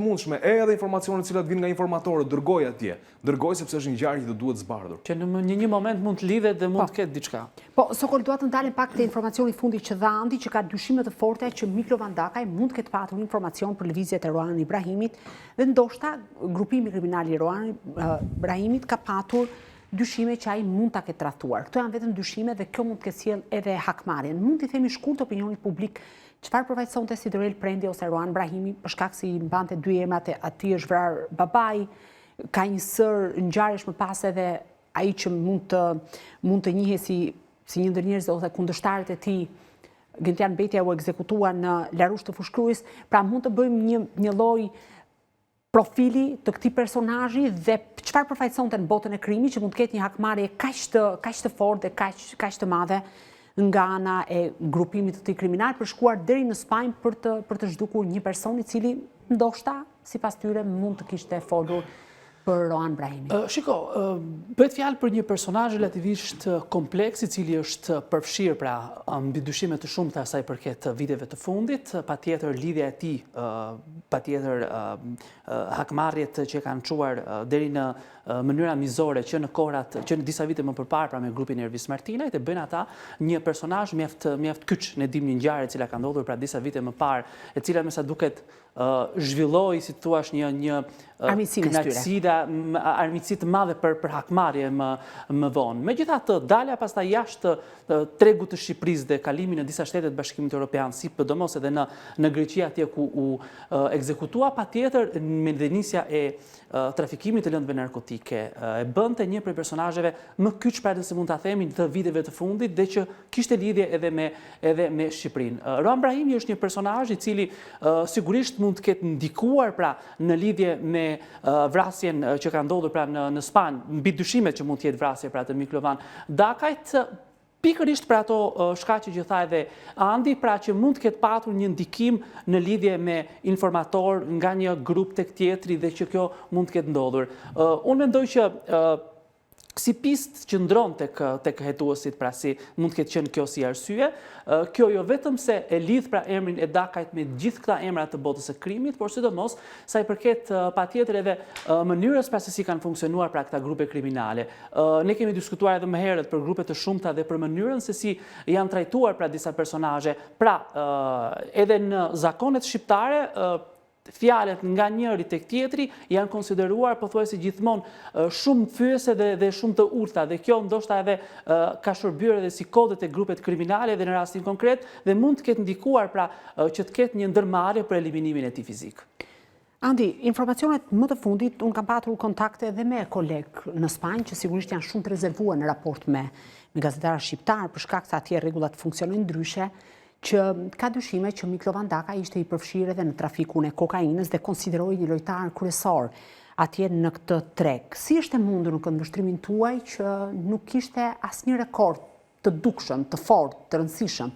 mundshme, edhe informacionet që vinë nga informatorët, dërgoj atje. Dërgoj sepse është një ngjarje që duhet zbardhur. Që në një moment mund të lidhet dhe mund të ketë diçka. Po, Sokol, dua të ndalem pak te informacioni fundi që dha Andi, që ka dyshime të forta që Miklovan Dakaj mund të ketë patur informacion për lëvizjet e Roan Ibrahimit, dhe ndoshta grupimi kriminal i Roan Ibrahimit ka patur dyshime që ai mund ta ketë tradhtuar. Këto janë vetëm dyshime dhe kjo mund të ketë sjell edhe hakmarrjen. Mund t'i themi shkurt opinionit publik çfarë përfaqësonte Sidorel Prendi ose Roan Ibrahimi, për shkak se i mbante dy emrat, aty është vrarë babai, ka një sër ngjarjesh më pas edhe ai që mund të njihet si një ndër njerëzit ose kundërshtarët e tij, Gentian Betja, u ekzekutua në Larush të Fushkryes, pra mund të bëjmë një lloj profili të këtij personazhi dhe çfarë përfaqësonte në botën e krimit, që mund të ketë një hakmarrje kaq të fortë dhe kaq të madhe nga ana e grupimit të këtij kriminal për shkuar deri në Spanjë për të zhdukur një person i cili ndoshta sipas tyre mund të kishte folur për Roan Ibrahimin. Shiko, bëhet fjalë për një personazh relativisht kompleks, i cili është përfshirë pra mbi dyshime të shumta sa i përket viteve të fundit, patjetër lidhja e tij, patjetër hakmarrjet që kanë çuar deri në mënyra mizore që në kohrat, që në disa vite më përpara pra me grupin e Vis Martinajt, e bëjnë ata një personazh mjaft kyç. Ne dim një ngjarje e cila ka ndodhur pra disa vite më parë, e cila me sa duket zhvilloi, si thua, një armiqësi të madhe për hakmarrje më vonë. Megjithatë, dalja pastaj jashtë tregut të Shqipërisë dhe kalimi në disa shtete të Bashkimit Evropian, si sidomos edhe në Greqi, atje ku u ekzekutua, patjetër me nisja e trafikimit të lëndëve narkotike, e bënte një prej personazheve më kyç, pra nëse mund ta themi, të viteve të fundit, dhe që kishte lidhje edhe me Shqipërinë. Roan Ibrahimi është një personazh i cili sigurisht mund të ketë ndikuar pra në lidhje me vrasjen që ka ndodhur pra në Spanjë, mbi dyshimet që mund të jetë vrasje pra të Miklovan Dakajt, pikërisht për ato shkaqe që tha edhe Andi, pra që mund të ketë patur një ndikim në lidhje me informator nga një grup tek tjetri dhe që kjo mund të ketë ndodhur. Unë mendoj që si pistë që ndron tek hetuesit, pra si mund të ketë qenë kjo si arsye. Kjo jo vetëm se e lidh pra emrin e Dakajt me gjithë këta emra të botës së krimit, por sidomos sa i përket patjetër edhe mënyrës pra se si kanë funksionuar pra këta grupe kriminale. Ne kemi diskutuar edhe më herët për grupe të shumta dhe për mënyrën se si janë trajtuar pra disa personazhe. Pra, edhe në zakonet shqiptare fjalët nga njëri tek tjetri janë konsideruar pothuajse gjithmonë shumë fyese dhe shumë të urta, dhe kjo ndoshta edhe ka shërbyer edhe si kodet e grupet kriminale dhe në rastin konkret, dhe mund të ketë ndikuar pra që të ketë një ndërmarrje për eliminimin e tij fizik. Andi, informacionet më të fundit, unë kam patur kontakte edhe me kolegë në Spanjë, që sigurisht janë shumë të rezervuar në raport me gazetarë shqiptarë, për shkak se atje rregullat funksionojnë ndryshe, që ka dyshime që Miklovan Daka ishte i përfshirë edhe në trafikun e kokainës dhe konsideroi një lojtar kryesor atje në këtë treg. Si është e mundur në këndvështrimin tuaj që nuk kishte asnjë rekord të dukshëm, të fortë, të rëndësishëm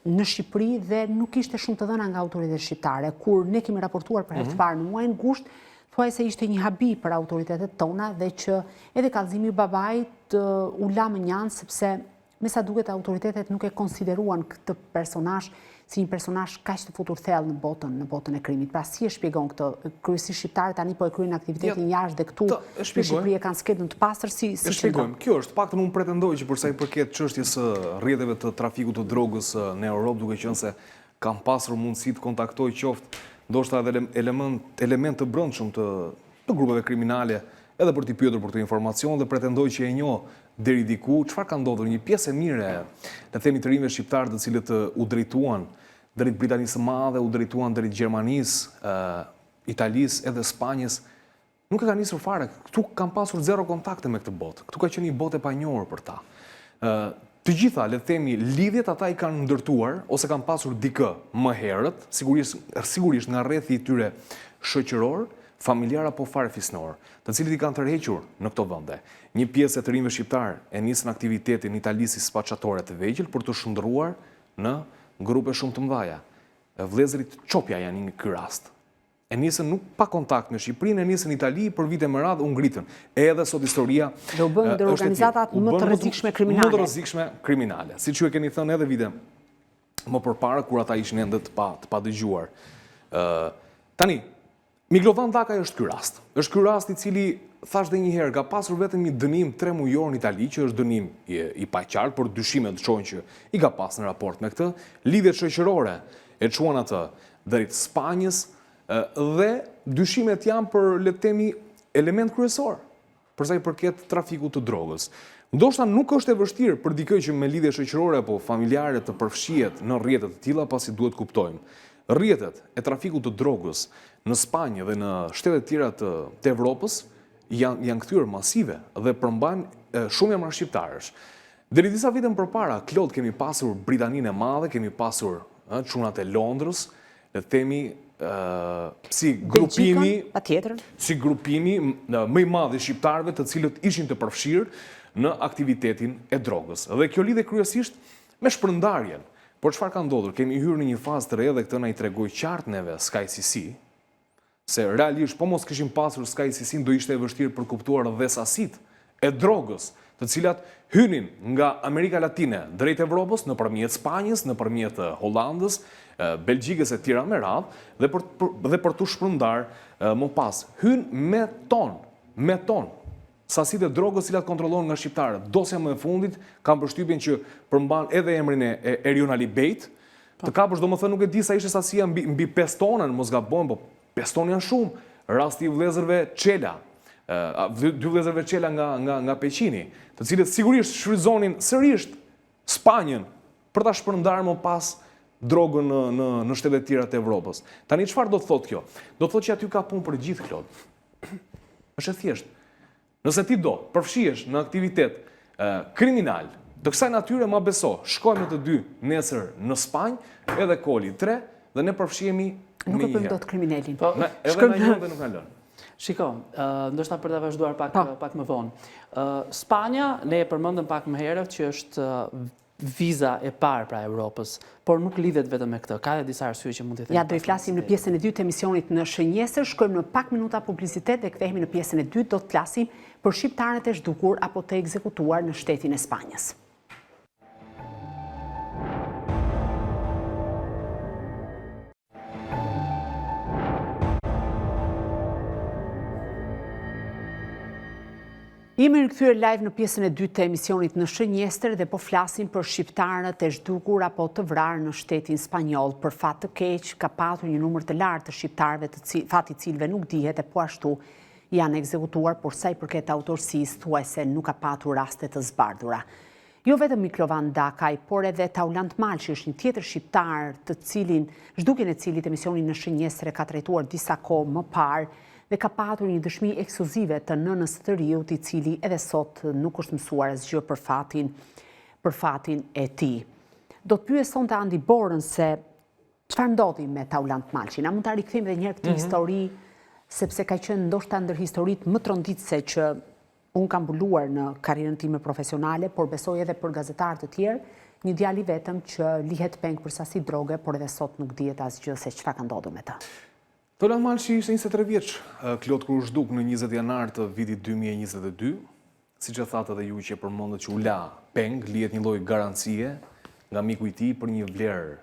në Shqipëri dhe nuk ishte shumë të dhëna nga autoritetet shqiptare? Kur ne kemi raportuar për herë të parë në muajin gusht, thuajse ishte një habi për autoritetet tona dhe që edhe kallëzimi i babait u la më njanë, sepse me sa duket autoritetet nuk e konsideruan këtë personazh si një personazh kaq të futur thellë në botën e krimit. Pra si e shpjegon këtë? Kryesisht shqiptarët tani po e kryejnë aktivitetin jashtë dhe këtu në Shqipëri e kanë skedën të pastër si shpjegojmë. Kjo është paktën unë pretendoj që për sa i përket çështjes së rrjeteve të trafikut të drogës në Europë, duke qenë se kam pasur mundësi të kontaktoj qoftë ndoshta edhe element të brendshëm të grupeve kriminale, edhe për t'i pyetur për këtë informacion, dhe pretendoj që e njoh deri diku çfarë ka ndodhur. Një pjesë e mirë, le themi, të rinjve shqiptarë të cilët u drejtuan drejt Britanisë së Madhe, u drejtuan drejt Gjermanisë, Italisë edhe Spanjës, nuk e ka nisur fare. Këtu kanë pasur zero kontakte me këtë botë. Këtu ka qenë një botë e panjohur për ta. Të gjitha, le të themi, lidhjet ata i kanë ndërtuar ose kanë pasur dikë më herët, sigurisht nga rrethi i tyre shoqëror, familjar apo fare fisnor, të cilët i kanë tërhequr në këto vende. Një pjesë e të rinjve shqiptar e nisën aktivitetin në Itali si spacciatore të vegjël për të shndërruar në grupe shumë të mëdha. Vëllezërit Çopja janë në ky rast. E nisën nuk pa kontakt me Shqipërinë, e nisën në Itali për vite me radhë, u ngritën. Edhe sot historia dhe u bën ndër organizatat më të rrezikshme kriminale. Më të rrezikshme kriminale. Siç ju e keni thënë edhe vite më përpara kur ata ishin ende të pa dëgjuar. Tani Miklovan Daka është ky rast. Është ky rast i cili, thash dhe një herë, ka pasur vetëm një dënim 3 mujor në Itali, që është dënim i paqartë, por dyshimet çojnë që i ka pas në raport me këtë. Lidhjet shoqërore e çuan atë drejt Spanjës dhe dyshimet janë për, le të themi, element kryesor për sa i përket trafikut të drogës. Ndoshta nuk është e vështirë për dikë që me lidhje shoqërore apo familjare të përfshihet në rrjete të tilla, pasi duhet kuptojmë. Rrjetet e trafikut të drogës në Spanjë dhe në shtetet tjera të Evropës janë kthyer masive dhe përmbajnë shumë emra shqiptarësh. Deri disa vite më përpara, Klod, kemi pasur Britaninë e Madhe, kemi pasur çunat e Londrës, le të themi si grupimi më i madh i shqiptarëve të cilët ishin të përfshirë në aktivitetin e drogës. Dhe kjo lidhe kryesisht me shpërndarjen. Por çfarë ka ndodhur? Kemi hyrë në një fazë të re dhe këtë na i tregoi qartë neve SkyCC, se realisht po mos kishim pasur SkyCC do ishte e vështirë për kuptuar dhe sasitë e drogës, të cilat hynin nga Amerika Latine drejt Evropës nëpërmjet Spanjës, nëpërmjet Hollandës, Belgjikës e tjera me radhë, dhe për tu shpërndar më pas. Hyn me ton. Sasitë e drogës cilat kontrollohen nga shqiptarët. Dosja më e fundit kam përshtypjen që përmban edhe emrin e Erion Alibejt. Të kapësh, domethënë nuk e di sa ishte sasia mbi 5 tonë, mos gabojmë, po 5 tonë janë shumë. Rasti i vëllezërve Çela, 2 vëllezërve Çela nga Peqini, të cilët sigurisht shfrytëzonin sërish Spanjën për ta shpërndarë më pas drogën në shtetet tjera të Evropës. Tani çfarë do të thotë kjo? Do të thotë që aty ka punë për gjithë, Klod. Është e thjeshtë. Nëse ti do përfshihesh në aktivitet kriminal të kësaj natyre, ma beso, shkojmë të dy nesër në Spanjë, edhe Koli 3, dhe ne përfshihemi me një herë. Nuk e bëjmë dot kriminalin. Edhe na njëjtë nuk na lën. Shiko, ndoshta për ta vazhduar pak më vonë. Spanja, ne e përmendëm pak më herët që është viza e parë pra Europës, por nuk lidhet vetëm me këtë. Ka edhe disa arsye që mund të Ja, do i flasim në pjesën e dytë të emisionit në Shënjesër, shkojmë në pak minuta publicitet dhe kthehemi në pjesën e dytë, do të flasim për shqiptarët e zhdukur apo të ekzekutuar në shtetin e Spanjës. Jemi rikthyer live në pjesën e dytë të emisionit në Shënjestër dhe po flasim për shqiptarët e zhdukur apo të vrarë në shtetin spanjoll. Për fat të keq, ka patur një numër të lartë të shqiptarëve fati i cilëve nuk dihet e po ashtu janë ekzekutuar, por sa i përket autorsisë thuajse nuk ka patur raste të zbardhura. Jo vetëm Miklovan Dakaj, por edhe Taulant Malçi është një tjetër shqiptar të cilin zhdukjen e cilit emisioni në Shënjestër e ka trajtuar disa kohë më parë dhe ka patur një dëshmi ekskluzive të nënës të riut, i cili edhe sot nuk është mësuar asgjë për fatin e tij. Do të pyes sonte Andi Borën se çfarë ndodhi me Taulant Malçi. Na mund ta rikthejmë edhe një herë këtë histori, sepse ka qenë ndoshta ndër historitë më tronditëse që unë kam mbuluar në karrierën time profesionale, por besoj edhe për gazetarë të tjerë, një djalë i vetëm që lihet peng për sasi droge, por edhe sot nuk dihet asgjë se çfarë ka ndodhur me ta. Taulant Malçi ishte 23 vjeç, Klot kur u zhduk në 20 janar të vitit 2022, siç e thatë edhe ju që përmendët që u la peng, lihet një lloj garancie nga miku i tij për një vlerë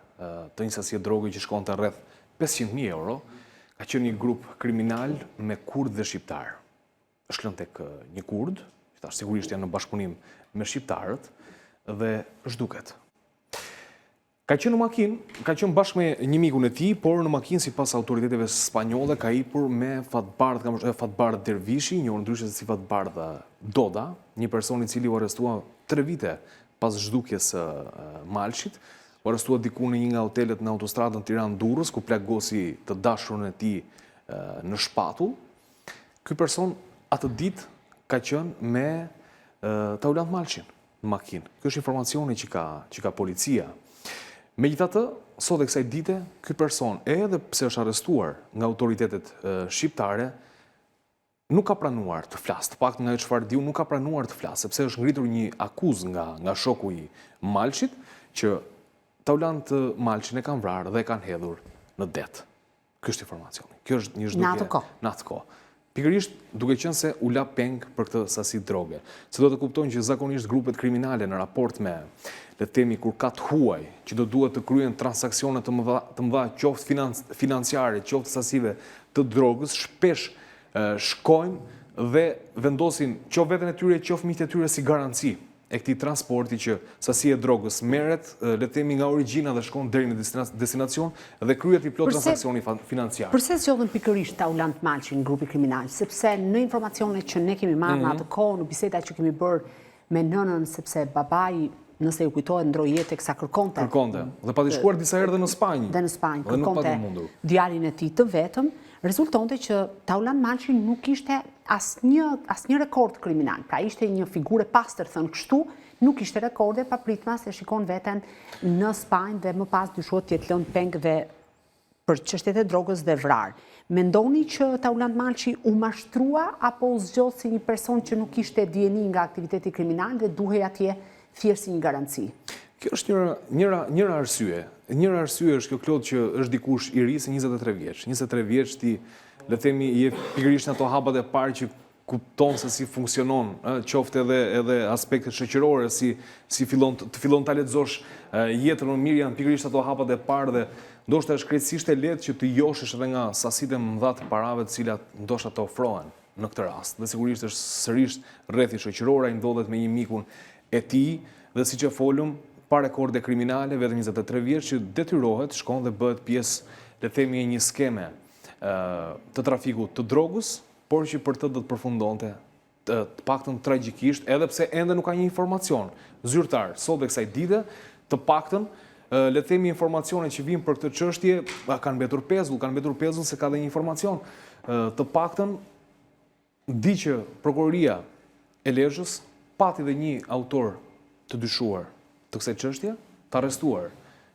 të një sasie droge që shkonte rreth 500.000 euro. Ka qenë një grup kriminal me kurdë dhe shqiptar. Është lënë tek një kurd, që tash sigurisht janë në bashkëpunim me shqiptarët dhe zhduket. Ka qenë në makinë, ka qenë bashkë me një mikun e tij, por në makinë sipas autoriteteve spanjolle ka hipur me Fatbard Dervishi, njohur ndryshe si Fatbard Doda, një person i cili u arrestua 3 vite pas zhdukjes së Malçit. U arrestua diku në një nga hotelet në autostradën Tiranë-Durrës, ku plagosi të dashurën e tij në shpatull. Ky person atë ditë ka qenë me Taulant Malçin në makinë. Kjo është informacioni që ka policia. Megjithatë, sot e kësaj dite, ky person, edhe pse është arrestuar nga autoritetet shqiptare, nuk ka pranuar të flasë. Të paktën nga çfarë diu, nuk ka pranuar të flasë, sepse është ngritur një akuzë nga shoku i Malçit, që Taulant Malçin e kanë vrarë dhe e kanë hedhur në det. Ky është informacioni. Kjo është një zhdukje në atë kohë. Pikërisht duke qenë se u la peng për këtë sasi droge. Se do të kuptojnë që zakonisht grupet kriminale në raport me, le të themi, kur ka të huaj, që do duhet të kryen transakcione të mëdha, qoftë financiare, qoftë sasive të drogës, shpesh shkojnë dhe vendosin qoftë veten e tyre, qoftë miqtë e tyre si garanci e këtij transporti që sasia e drogës merret, le të themi, nga origjina dhe shkon deri në destinacion dhe kryhet i plot transaksioni financiar. Përse zgjodhen pikërisht Taulant Malçin grupi kriminal? Sepse në informacionet që ne kemi marrë në atë kohë, në bisedat që kemi bërë me nënën, sepse babai, nëse ju kujtohet, ndroi jetë teksa kërkonte. Dhe pati shkuar disa herë dhe në Spanjë. Dhe në Spanjë kërkonte djalin e tij të vetëm, rezultonte që Taulant Malçi nuk kishte asnjë rekord kriminal. Pra ishte një figurë pastër, thënë kështu, nuk kishte rekorde, papritma se shikon veten në Spanjë dhe më pas dyshohet të jetë lënë peng dhe për çështjet e drogës dhe vrarë. Mendoni që Taulant Malçi u mashtrua apo u zgjodh si një person që nuk kishte dieni nga aktiviteti kriminal dhe duhej atje thjesht si një garanci? Kjo është njëra arsye. Njëra arsye është kjo, Klot, që është dikush i ri, se 23 vjeç. 23 vjeç ti, le të themi, je pikërisht në ato hapat e parë që kupton se si funksionon, qoftë edhe aspektet shoqërore, si fillon ta lexosh jetën më mirë, janë pikërisht ato hapat e parë dhe ndoshta është krejtësisht e lehtë që të joshesh edhe nga sasitë e mëdha të parave të cilat ndoshta të ofrohen në këtë rast. Dhe sigurisht është sërish rrethi shoqëror, ai ndodhet me një mikun e tij dhe siç e folëm, pa rekorde kriminale, vetëm 23 vjeç, që detyrohet, shkon dhe bëhet pjesë, le të themi, e një skeme të trafikut të drogës, por që për të do të përfundonte të paktën tragjikisht, edhe pse ende nuk ka një informacion zyrtar sot dhe kësaj dite, të paktën, le të themi, informacione që vijnë për këtë çështje kanë mbetur pezull se ka dhe një informacion. Të paktën di që prokuroria e Lezhës pati dhe një autor të dyshuar të kësaj çështje, të arrestuar.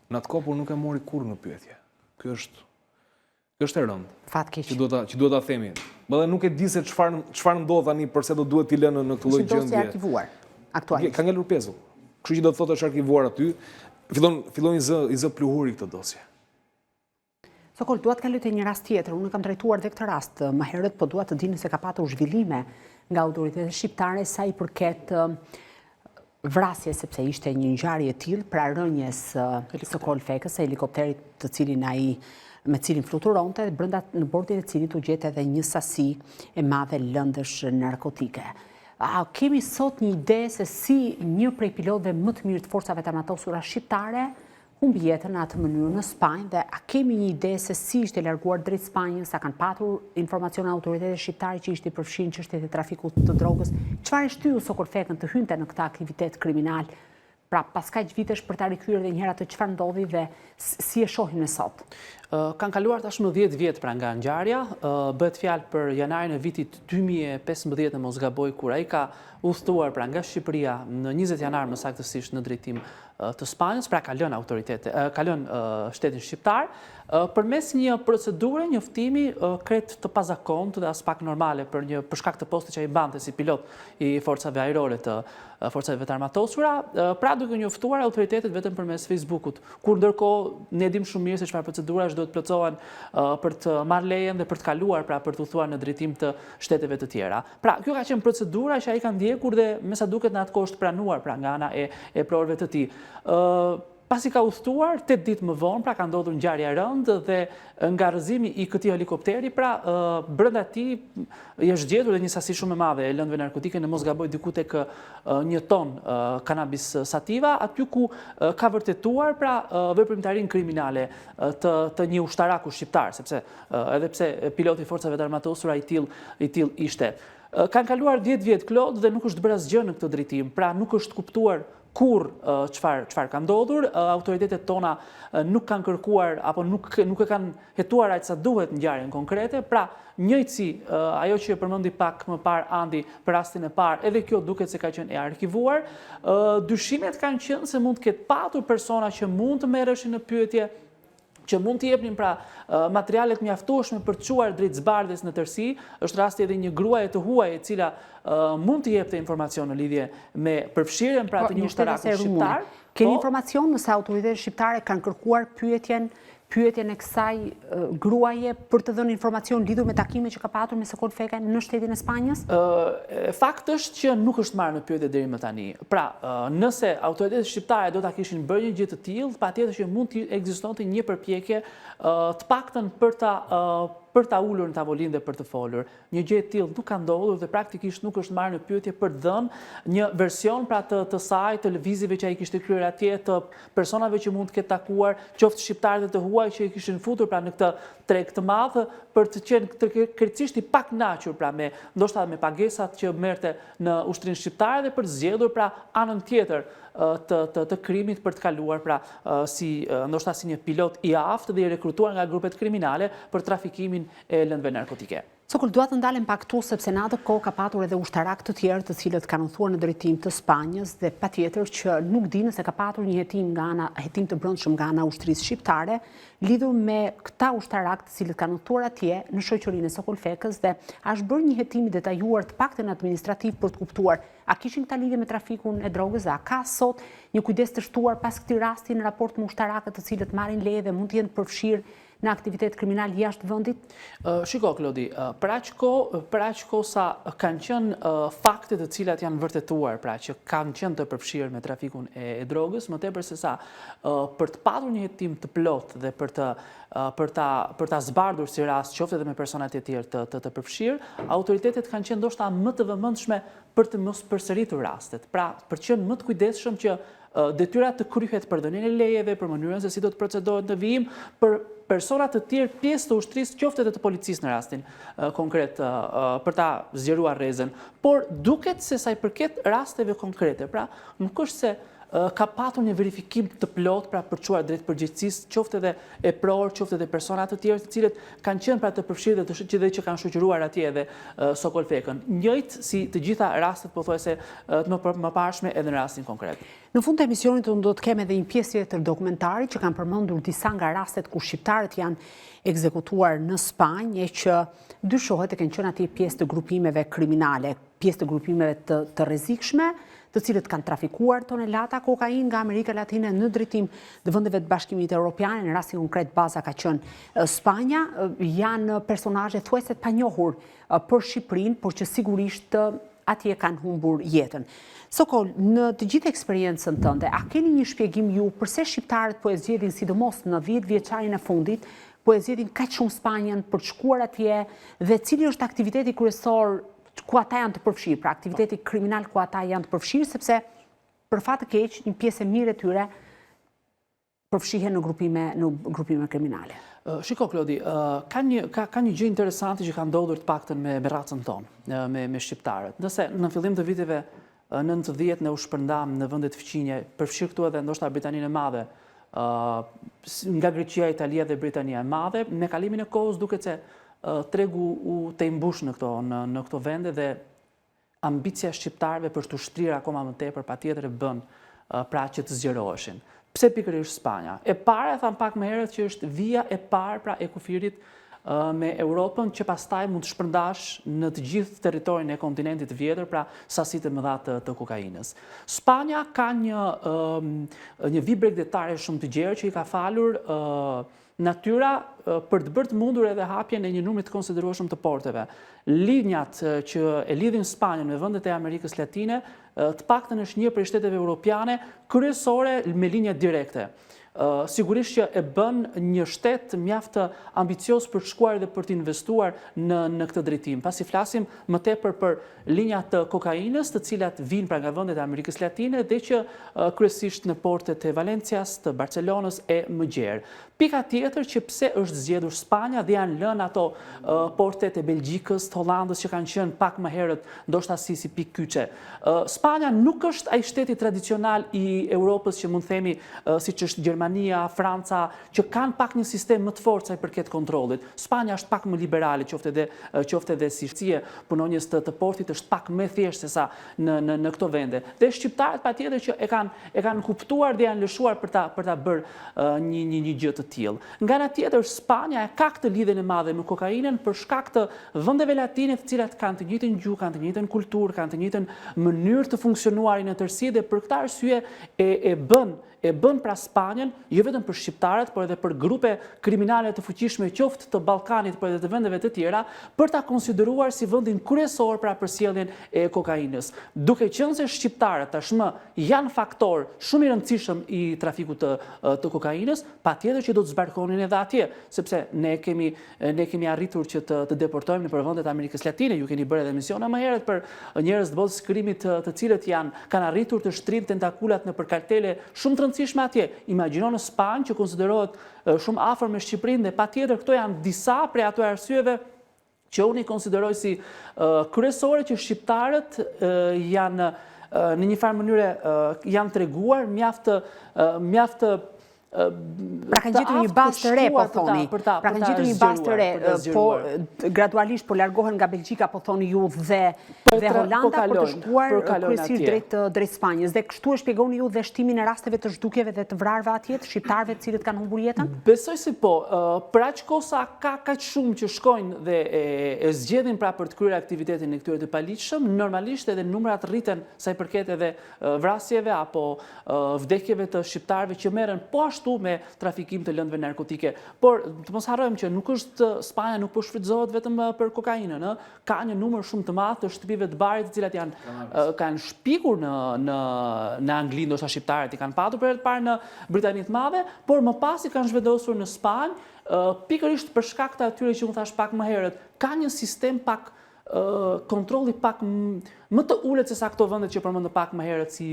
Në atë kohë, por nuk e mori kurrë në pyetje. Kjo është e rëndë. Fatkeq. Që duhet ta themi. Dhe nuk e di se çfarë ndodh tani, përse do duhet t'i lënë në këtë lloj gjendje. Është dosje arkivuar aktualisht. Ka ngelur pezull. Kështu që do të thotë është arkivuar aty, fillon i zë pluhuri këtë dosje. Sokol, duat kaloj te një rast tjetër. Unë kam trajtuar dhe këtë rast më herët, po dua të dini se ka patur zhvillime nga autoritetet shqiptare sa i përket vrasje, sepse ishte një ngjarje e tillë pra rënjes Sokol Fekës, e helikopterit të cilin me cilin fluturonte, brenda në bordin e cilit u gjet edhe një sasi e madhe lëndësh narkotike. A kemi sot një ide se si një prej pilotëve më të mirë të forcave të armatosura shqiptare humbi jetën në atë mënyrë në Spanjë, dhe a kemi një ide se si ishte larguar drejt Spanjës, a kanë patur informacione autoritetet shqiptare që ishte përfshirë në çështjet e trafikut të drogës? Çfarë e shtyu Sokol Fekën të hynte në këtë aktivitet kriminal? Pra, pas kaq vitesh për ta rikthyer edhe një herë atë çfarë ndodhi dhe si e shohim ne sot? Kanë kaluar tashmë 10 vjet pra nga ngjarja, bëhet fjalë për janarin e vitit 2015 në mos gaboj, kur ai ka udhëtuar pra nga Shqipëria në 20 janar më saktësisht në drejtim të Spanjës, pra ka lënë shtetin shqiptar, përmes një procedure njoftimi krejt të pazakontë dhe as pak normale për shkak të postit që ai mbante si pilot i forcave ajrore të forcave të armatosura, pra duke njoftuar autoritetet vetëm përmes Facebookut, kur ndërkohë ne dim shumë mirë se çfarë procedurash do të plotësohen për të marrë lejen dhe për të kaluar, pra për të udhëtuar në drejtim të shteteve të tjera. Pra, kjo ka qenë procedura që ai ka ndjekur dhe me sa duket në atë kohë është pranuar pra nga ana e prorëve të tij. Pasi ka udhëtuar, 8 ditë më vonë, pra ka ndodhur ngjarje e rëndë dhe nga rrëzimi i këtij helikopteri, pra brenda tij është gjetur edhe një sasi shumë e madhe e lëndëve narkotike, në mos gaboj diku tek 1 ton cannabis sativa, aty ku ka vërtetuar pra veprimtarinë kriminale të një ushtaraku shqiptar, sepse edhe pse piloti i forcave të armatosura i tillë ishte. Kanë kaluar 10 vjet klot dhe nuk është bërë asgjë në këtë drejtim, pra nuk është kuptuar kur çfarë ka ndodhur. Autoritetet tona nuk kanë kërkuar apo nuk e kanë hetuar aq sa duhet ngjarjen konkrete, pra njëjtësi ajo që e përmendi pak më parë Andi për rastin e parë, edhe kjo duket se ka qenë e arkivuar. Dyshimet kanë qenë se mund të ketë patur persona që mund të merreshin në pyetje, që mund të jepnin pra materialet mjaftueshme për të çuar drejt zbardhjes në tërësi. Është rasti edhe një gruaje të huaj e cila mund të jepte informacion në lidhje me përfshirjen pra të një ushtaraku shqiptar. Keni informacion nëse autoritetet shqiptare kanë kërkuar pyetjen e kësaj gruaje për të dhënë informacion lidhur me takimet që ka patur me Sokol Fekën në shtetin e Spanjës? Fakt është që nuk është marrë në pyetje deri më tani. Pra, nëse autoritetet shqiptare do ta kishin bërë një gjë të tillë, patjetër që mund të ekzistonte një përpjekje të paktën për ta ulur në tavolinë dhe për të folur. Një gjë e tillë nuk ka ndodhur dhe praktikisht nuk është marrë në pyetje për të dhënë një version pra të saj, të lëvizjeve që ai kishte kryer atje, të personave që mund të ketë takuar, qoftë shqiptarë dhe të huaj që i kishin futur pra në këtë treg të madh, për të qenë krejtësisht i pakënaqur pra me ndoshta me pagesat që merrte në ushtrinë shqiptare dhe për të zgjedhur pra anën tjetër të krimit për të kaluar pra ndoshta si një pilot i aftë dhe i rekrutuar nga grupet kriminale për trafikimin e lëndëve narkotike. Sokol, dua të ndalem pak këtu sepse në atë kohë ka patur edhe ushtarak të tjerë të cilët kanë udhëtuar në drejtim të Spanjës dhe patjetër që nuk di nëse ka patur një hetim të brendshëm nga ana ushtrisë shqiptare lidhur me këta ushtarak të cilët kanë udhëtuar atje në shoqërinë e Sokol Fekës, dhe është bërë një hetim i detajuar të paktën administrativ për të kuptuar a kishin këta lidhje me trafikun e drogës, a ka sot një kujdes të shtuar pas këtij rasti në raport me ushtarakët të cilët marrin leje dhe mund të jenë përfshirë në aktivitet kriminal jashtë vendit? Shiko, Klodi, për aq kohë sa kanë qenë fakte të cilat janë vërtetuar, pra që kanë qenë të përfshirë me trafikun e drogës, më tepër se sa për të patur një hetim të plot dhe për ta zbardhur si rast, qoftë edhe me personat e tjerë të përfshirë, autoritetet kanë qenë ndoshta më të vëmendshme për të mos përsëritur rastet. Pra, për të qenë më të kujdesshëm që detyrat të kryhet për dhënien e lejeve, për mënyrën se si do të procedohet në vijim, për personat të tjerë pjesë të ushtrisë, qoftë edhe të policisë në rastin konkret, për ta zgjeruar rrezën. Por duket se sa i përket rasteve konkrete, pra nuk është se ka patur një verifikim të plot pra për çuar drejt përgjegjësisë, qoftë edhe e pror, qoftë edhe persona të tjerë të cilët kanë qenë pra të përfshirë dhe që kanë shoqëruar atje edhe Sokol Fekën. Njëjtë si të gjitha rastet pothuajse më parshme edhe në rastin konkret. Në fund të emisionit unë do të kem edhe një pjesë tjetër dokumentari që kanë përmendur disa nga rastet ku shqiptarët janë ekzekutuar në Spanjë, e që dyshohet e kanë qenë atje pjesë të grupimeve kriminale, pjesë të grupimeve të rrezikshme, të cilët kanë trafikuar tonelata kokainë nga Amerika Latine në drejtim të vendeve të Bashkimit Evropian, në rastin konkret baza ka qenë Spanja, janë personazhe thuajse të panjohur për Shqipërinë, por që sigurisht atje kanë humbur jetën. Sokol, në të gjithë eksperiencën tënde, a keni një shpjegim ju përse shqiptarët po e zgjedhin sidomos në 10 vjeçarin e fundit, po e zgjedhin kaq shumë Spanjën për të shkuar atje dhe cili është aktiviteti kryesor ku ata janë të përfshirë, pra aktiviteti kriminal ku ata janë të përfshirë, sepse për fat të keq një pjesë e mirë e tyre përfshihen në grupime kriminale. Shiko, Klodi, ka një gjë interesante që ka ndodhur të paktën me racën tonë, me shqiptarët. Nëse në fillim të viteve 90 ne u shpërndam në vendet fqinje, përfshirë këtu edhe ndoshta Britaninë e Madhe, nga Greqia, Italia dhe Britania e Madhe, me kalimin e kohës duket se tregu u të imbush në këto vende dhe ambicia shqiptarëve për të ushtrirë akoma më tepër patjetër e bën pra që të zgjeroheshin. Pse pikërisht Spanja? E para, e tham pak më herët, që është vija e parë pra e kufirit me Europën që pastaj mund të shpërndash në të gjithë territorin e kontinentit vjetër, pra sasitë më dha të kokainës. Spanja ka një vijë bregdetare shumë të gjerë që i ka falur natyra për të bërë të mundur edhe hapjen e një numri të konsiderueshëm të porteve. Linjat që e lidhin Spanjën me vendet e Amerikës Latine, të paktën është një prej shteteve europiane kryesore me linja direkte. Sigurisht që e bën një shtet mjaft ambicios për të shkuar dhe për të investuar në këtë drejtim. Pasi flasim më tepër për linjat të kokainës, të cilat vijnë pra nga vendet e Amerikës Latine dhe që kryesisht në portet e Valencias, të Barcelonës e më gjerë. Pika tjetër që pse është zgjedhur Spanja dhe janë lënë ato portet e Belgjikës, të Hollandës që kanë qenë pak më herët ndoshta si pikë kyçe. Spanja nuk është ai shteti tradicional i Europës që mund themi siç është Gjermania, Franca, që kanë pak një sistem më të fortë sa i përket kontrollit. Spanja është pak më liberale, qoftë edhe si shtie punonjës të portit është pak më thjeshtë se sa në këto vende. Dhe shqiptarët patjetër që e kanë kuptuar dhe janë lëshuar për ta bërë një gjë të tillë. Nga ana tjetër, Spanja e ka këtë lidhjen e madhe me kokainën për shkak të vendeve latine të cilat kanë të njëjtën gjuhë, kanë të njëjtën kulturë, kanë të njëjtën mënyrë të funksionuarit në tërësi dhe për këtë arsye e bën pra Spanjën, jo vetëm për shqiptarët, por edhe për grupe kriminale të fuqishme qoftë të Ballkanit, por edhe të vendeve të tjera, për ta konsideruar si vendin kryesor pra për sjelljen e kokainës. Duke qenë se shqiptarët tashmë janë faktor shumë i rëndësishëm i trafikut të kokainës, patjetër që do të zbarkonin edhe atje, sepse ne kemi arritur që të deportojmë nëpër vendet e Amerikës Latine. Ju keni bërë edhe misione më herët për njerëz të botës së krimit të cilët kanë arritur të shtrinë tentakulat nëpër kartele shumë të rëndësishme atje. Imagjino në Spanjë që konsiderohet shumë afër me Shqipërinë dhe patjetër këto janë disa prej ato arsyeve që unë i konsideroj si kryesore që shqiptarët janë në një farë mënyre janë treguar mjaft pra kanë gjetur një bazë të re, po thoni. Pra kanë gjetur një bazë të re, po gradualisht po largohen nga Belgjika, po thoni ju, dhe Holanda për të shkuar kryesisht drejt Spanjës. Dhe kështu e shpjegoni ju dhe shtimin e rasteve të zhdukjeve dhe të vrarëve atje, të shqiptarëve të cilët kanë humbur jetën? Besoj se po. Për aq kohë sa ka kaq shumë që shkojnë dhe e zgjedhin pra për të kryer aktivitetin e këtyre të paligjshëm, normalisht edhe numrat rriten sa i përket edhe vrasjeve apo vdekjeve të shqiptarëve që merren po me trafikim të lëndëve narkotike. Por të mos harrojmë që nuk është Spanja nuk po shfrytëzohet vetëm për kokainën, ka një numër shumë të madh të shtëpive të barit të cilat kanë shpikur në Angli, ndoshta shqiptarët i kanë patur për herë të parë në Britaninë të Madhe, por më pas i kanë zhvendosur në Spanjë, pikërisht për shkak të atyre që unë thash pak më herët, ka një sistem pak kontrolli pak më të ulët se sa këto vendet që përmendëm pak më herët si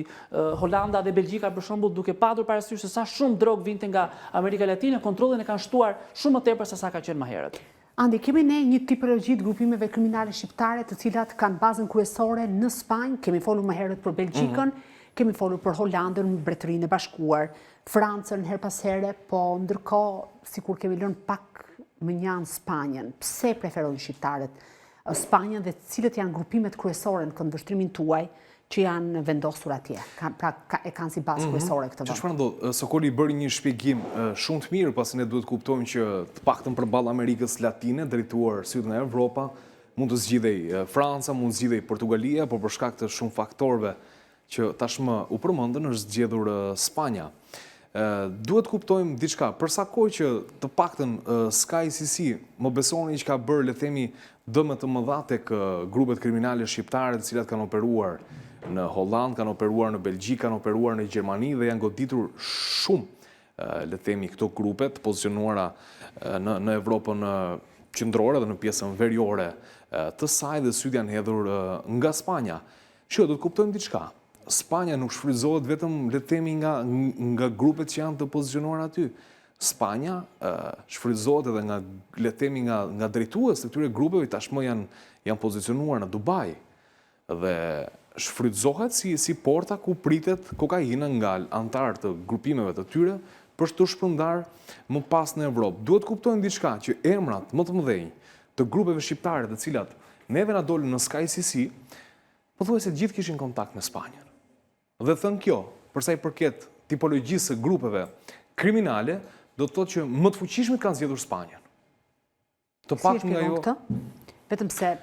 Holanda dhe Belgjika për shembull, duke patur parasysh se sa shumë drog vinte nga Amerika Latine, kontrollin e kanë shtuar shumë më tepër se sa ka qenë më herët. Andi, kemi ne një tipologji të grupimeve kriminale shqiptare të cilat kanë bazën kryesore në Spanjë, kemi folur më herët për Belgjikën, kemi folur për Holandën, Mbretërinë e Bashkuar, Francën her pas here, po ndërkohë sikur kemi lënë pak më njanë Spanjën. Pse preferojnë shqiptarët Spanjën dhe cilët janë grupimet kryesore në këndvështrimin tuaj që janë vendosur atje, pra e kanë si bazë kryesore këtë vend? Çfarë ndodh? Sokoli bëri një shpjegim shumë të mirë, pasi ne duhet kuptojmë që të paktën përballë Amerikës Latine, drejtuar syt në Evropa, mund të zgjidhej Franca, mund të zgjidhej Portugalia, por për shkak të shumë faktorëve që tashmë u përmendën është zgjedhur Spanja. Duhet kuptojmë diçka, përsa kohë që të paktën Sky CC më besoni që ka bërë, le themi, dëme të mëdha tek grupet kriminale shqiptare të cilat kanë operuar në Holland, kanë operuar në Belgjik, kanë operuar në Gjermani dhe janë goditur shumë, le themi, këto grupet pozicionuara në Evropën qendrore dhe në pjesën veriore të saj dhe sytë janë hedhur nga Spanja. Do të kuptojmë diçka. Spanja nuk shfrytëzohet vetëm, le të themi, nga grupet që janë të pozicionuar aty. Spanja shfrytëzohet edhe nga, le të themi, nga drejtues të këtyre grupeve tashmë janë pozicionuar në Dubai dhe shfrytëzohet si porta ku pritet kokaina nga antarë të grupimeve të tyre për të shpërndar më pas në Evropë. Duhet kuptojmë diçka që emrat më të mëdhenj të grupeve shqiptare të cilat neve na dolën në Sky CC, pothuajse gjithë kishin kontakt me Spanjën. Dhe thënë kjo, përsa i përket tipologjisë së grupeve kriminale, do të thotë që më të fuqishmit kanë zgjedhur Spanjën. Të paktën nga jo. Vetëm se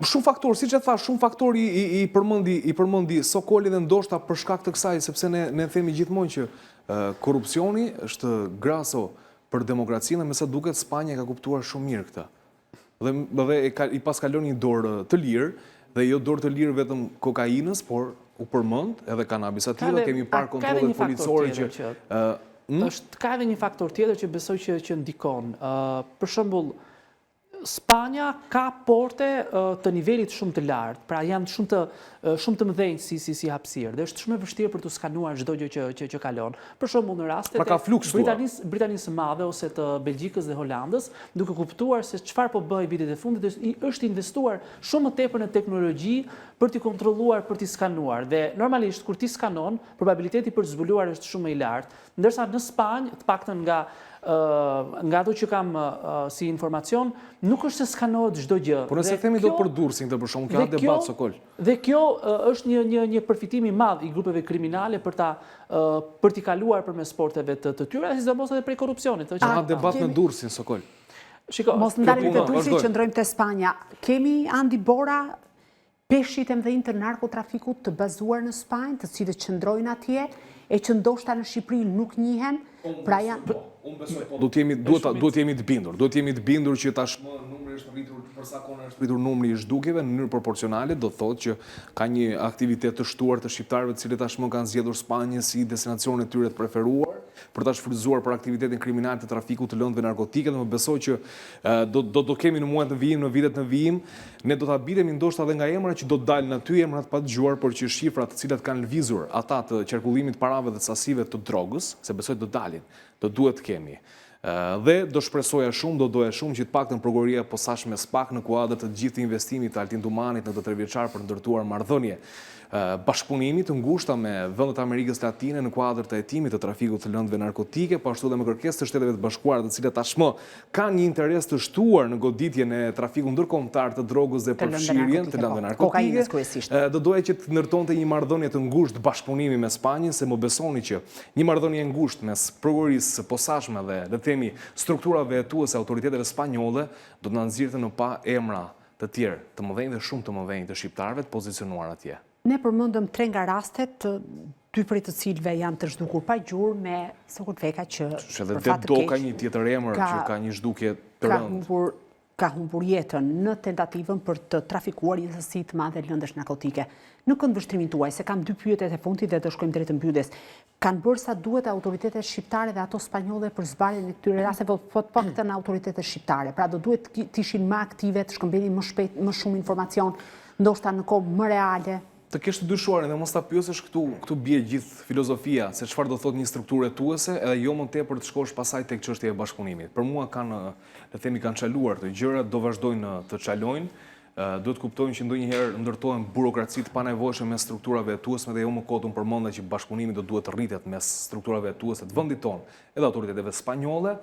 shumë faktorë, siç e thash, shumë faktorë i përmendi Sokoli dhe ndoshta për shkak të kësaj, sepse ne themi gjithmonë që korrupsioni është graso për demokracinë dhe me sa duket Spanja ka kuptuar shumë mirë këtë. Dhe i paskalon një dorë të lirë, dhe jo dorë të lirë vetëm kokainës, por u përmend edhe kanabis aty dhe kemi parë kontrollet policore që ka edhe një faktor tjetër që besoj që ndikon. Për shembull, Spanja ka porte të nivelit shumë të lartë, pra janë shumë të mëdhenj si hapësirë, dhe është shumë e vështirë për të skanuar çdo gjë që kalon. Për shembull, në rastet e Britanisë së Madhe ose të Belgjikës dhe Holandës, duke kuptuar se çfarë po bëj vitet e fundit, është investuar shumë më tepër në teknologji për t'i kontrolluar, për t'i skanuar. Dhe normalisht kur ti skanon, probabiliteti për të zbuluar është shumë më i lartë, ndërsa në Spanjë, të paktën nga ato që kam si informacion, nuk është se skanohet çdo gjë. Por nëse themi do të përdursin këtë për shkak ka debat Sokol. Dhe kjo është një përfitim i madh i grupeve kriminale për t'i kaluar përmes sporteve të tyre, sidomos edhe prej korrupsionit. Ka debat me Durrësin Sokol. Mos ndalim te Durrësi, qëndrojmë te Spanja. Kemi Andi Bora, peshqit e mëdhenj të narkotrafikut të bazuar në Spanjë, të cilët qëndrojnë atje, e që ndoshta në Shqipëri nuk njihen, pra janë... Duhet jemi të bindur. Duhet jemi të bindur që tashmë numri është rritur, përsa kohë është rritur numri i zhdukjeve në mënyrë proporcionale, do thotë që ka një aktivitet të shtuar të shqiptarëve të cilët tashmë kanë zgjedhur Spanjën si destinacionin e tyre të preferuar për ta shfrytëzuar për aktivitetin kriminal të trafikut të lëndëve narkotike, dhe më besoj që do kemi në muajt në vijim, në vitet në vijim, ne do ta bitemi ndoshta edhe nga emra që do të dalin aty, emrat pa dëgjuar, por që shifrat të cilat kanë lëvizur ata të qarkullimit parave dhe të sasive të drogës, se besoj do dalin, do duhet të kemi. Dhe do shpresoja shumë, do doja shumë që të paktën prokuroria posaçme SPAK në kuadër të gjithë investimit të Altin Dumanit në të 3 vjeçar për ndërtuar marrëdhënie bashkëpunimi të ngushta me vendet e Amerikës Latine në kuadër të hetimit të trafikut të lëndëve narkotike, po ashtu edhe me kërkesë të Shteteve të Bashkuara, të cilat tashmë kanë një interes të shtuar në goditjen e trafikut ndërkombëtar të drogës dhe përfshirjen të lëndëve narkotike. Do doja që të ndërtonte një marrëdhënie të ngushtë bashkëpunimi me Spanjën, se më besoni që një marrëdhënie e ngushtë mes prokurorisë së posaçme dhe le të themi strukturave hetuese autoriteteve spanjolle do të na nxirrte në pa emra të tjerë, të mëdhenj dhe shumë të mëdhenj të shqiptarëve të pozicionuar atje. Ne përmendëm 3 nga rastet, 2 prej të cilëve janë të zhdukur pa gjurmë me Sokol Veka që për fat të keq ka një tjetër emër që ka një zhdukje të rëndë. Ka humbur jetën në tentativën për të trafikuar një sasi të madhe lëndësh narkotike. Në këndvështrimin tuaj, se kam 2 pyetjet e fundit dhe do shkojmë drejt mbylljes, kanë bërë sa duhet autoritetet shqiptare dhe ato spanjolle për zbarjen e këtyre rasteve, po të paktën autoritetet shqiptare. Pra do duhet të ishin më aktive, të shkëmbenin më shpejt, më shumë informacion, ndoshta në kohë më reale. Të kesh të dyshuarin dhe mos ta pyesësh këtu bie gjithë filozofia se çfarë do thotë një strukturë hetuese, edhe jo më tepër të shkosh pasaj tek çështja e bashkëpunimit. Për mua kanë çaluar të gjërat, do vazhdojnë të çalojnë. Duhet kuptojnë që ndonjëherë ndërtohen burokracitë pa nevojshme mes strukturave hetuese dhe jo më kot unë përmenda që bashkëpunimi do duhet të rritet mes strukturave hetuese të vendit tonë edhe autoriteteve spanjolle.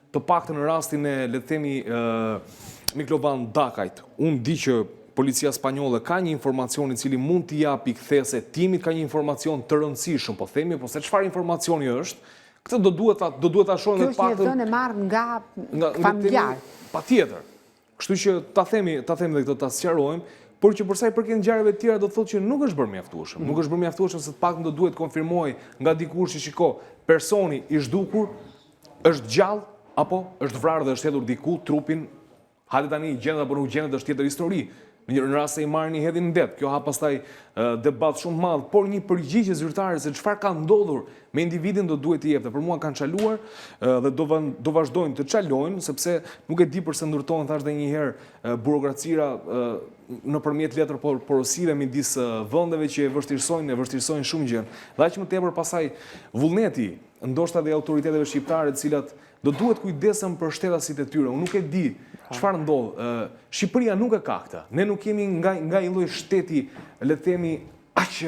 Të paktën në rastin e le të themi Miklovan Dakajt, unë di që policia spanjolle ka një informacion i cili mund t'i japi kthese timit, ka një informacion të rëndësishëm, po themi, po se çfarë informacioni është, këtë do duhet ta shohim edhe pak. Kjo është një dhënë e marrë nga familjar. Patjetër. Kështu që ta themi dhe këtë ta sqarojmë, por që për sa i përket ngjarjeve të tjera do të thotë që nuk është bërë mjaftueshëm. Nuk është bërë mjaftueshëm se të paktën do duhet konfirmoj nga dikush që shiko, personi i zhdukur është gjallë apo është vrarë dhe është hedhur diku, trupin hajde tani gjendet apo nuk gjendet është tjetër histori. Në rast se i marrin i hedhin në det. Kjo ha pastaj debat shumë madh, por një përgjigje zyrtare se çfarë ka ndodhur me individin do duhet të jepte. Për mua kanë çaluar dhe do vazhdojnë të çalojnë sepse nuk e di pse ndërtohen thash edhe një herë burokracira nëpërmjet letër porosive midis vendeve që e vështirësojnë shumë gjën. Dhe aq më tepër pasaj vullneti ndoshta dhe autoriteteve shqiptare të cilat do duhet kujdesen për shtetasit e tyre. Unë nuk e di çfarë ndodh. Shqipëria nuk e ka këtë. Ne nuk jemi nga një lloj shteti, le të themi, aq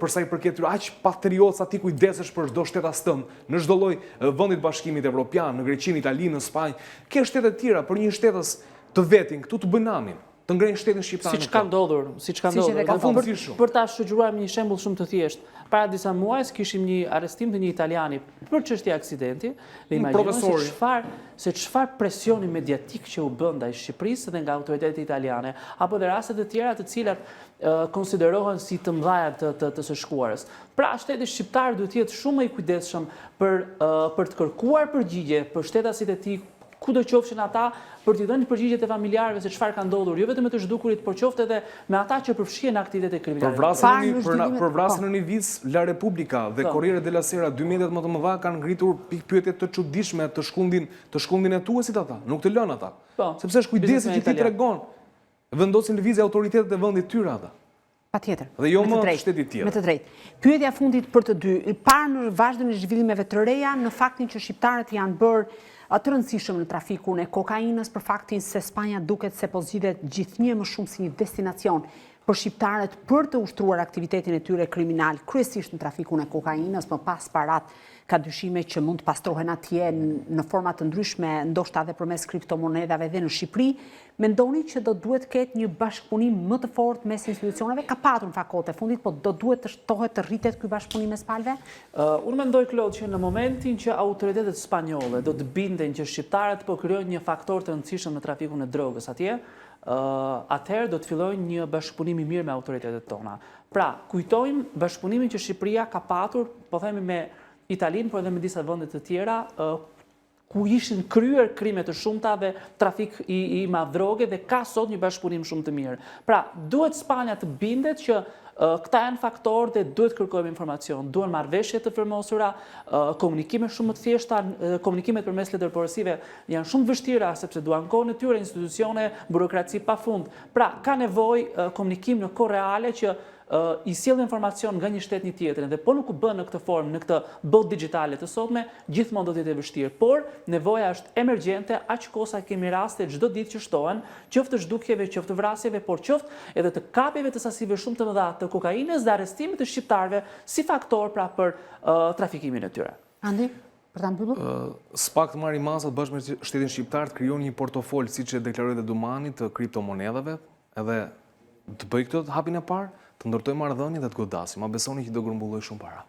për sa i përket tyre, aq patriotë sa ti kujdesesh për çdo shtetas tënd, në çdo lloj vendi të Bashkimit Evropian, në Greqinë, Italinë, në Spanjë. Ke shtete të tjera për një shtetës të vetin këtu të bëjnë namin, të ngrejnë shtetin shqiptar. Siç ka ndodhur. Për ta shoqëruar me një shembull shumë të thjeshtë. Para disa muajsh kishim një arrestim të një italiani për çështje aksidenti dhe imagjinoni se çfarë presioni mediatik që u bën ndaj Shqipërisë dhe nga autoritetet italiane, apo dhe raste të tjera të cilat konsiderohen si të mëdha të së shkuarës. Pra, shteti shqiptar duhet të jetë shumë më i kujdesshëm për të kërkuar përgjigje për shtetasit e tij, kudo qofshin ata, për t'i dhënë përgjigjet e familjarëve se çfarë ka ndodhur, jo vetëm me të zhdukurit, por qoftë edhe me ata që përfshihen në aktivitete kriminale. Për vrasjen në një vic, La Repubblica dhe Corriere della Sera, dy mediat më të mëdha kanë ngritur pyetje të çuditshme të shkundin e tuesit ata, nuk të lënë ata. Sepse është kujdesi që ti tregon, vendosin lëvizje autoritetet e vendit tyre ata. Patjetër. Dhe jo më shtetit tjetër. Me të drejtë. Pyetja fundit për të dy, parë në vazhdimin e zhvillimeve të reja në faktin që shqiptarët janë bërë të rëndësishëm në trafikun e kokainës, për faktin se Spanja duket se po zgjidhet gjithnjë më shumë si një destinacion për shqiptarët për të ushtruar aktivitetin e tyre kriminal, kryesisht në trafikun e kokainës, më pas parat ka dyshime që mund të pastrohen atje në forma të ndryshme, ndoshta edhe përmes kriptomonedave dhe në Shqipëri. Mendoni që do duhet ketë një bashkëpunim më të fortë mes institucioneve? Ka patur në fakt kohët e fundit, po do duhet të shtohet të rritet ky bashkëpunim mes palëve? Unë mendoj, Klod, që në momentin që autoritetet spanjolle do të binden që shqiptarët po krijojnë një faktor të rëndësishëm në trafikun e drogës atje, atëherë do të fillojnë një bashkëpunim i mirë me autoritetet tona. Pra, kujtojmë bashkëpunimin që Shqipëria ka patur, po themi me Italinë, por edhe me disa vende të tjera, ku ishin kryer krime të shumta dhe trafik i madh droge dhe ka sot një bashkëpunim shumë të mirë. Pra, duhet Spanja të bindet që këta janë faktorë dhe duhet kërkojmë informacion, duhen marrëveshje të firmosura, komunikime shumë të thjeshta, komunikimet përmes letërporosive janë shumë vështira sepse duan kohë në tyre, institucione, burokraci pafund. Pra, ka nevojë komunikim në kohë reale që i sjell informacion nga një shtet një tjetër, dhe po nuk u bën në këtë formë, në këtë botë digjitale të sotme, gjithmonë do të jetë e vështirë. Por nevoja është emergjente, aq kosa kemi raste çdo ditë që shtohen, qoftë zhdukjeve, qoftë vrasjeve, por qoftë edhe të kapjeve të sasive shumë të mëdha të kokainës dhe arrestimit të shqiptarëve si faktor pra për trafikimin e tyre. Andi, për ta mbyllur? Spakt marri masat bashkë me shtetin shqiptar të krijon një portofol siç e deklaroi dhe Dumani të kriptomonedhave, edhe të bëj këtë hapin e parë, të ndërtoj marrëdhënie dhe të godasim. Ma besoni që do grumbulloj shumë para.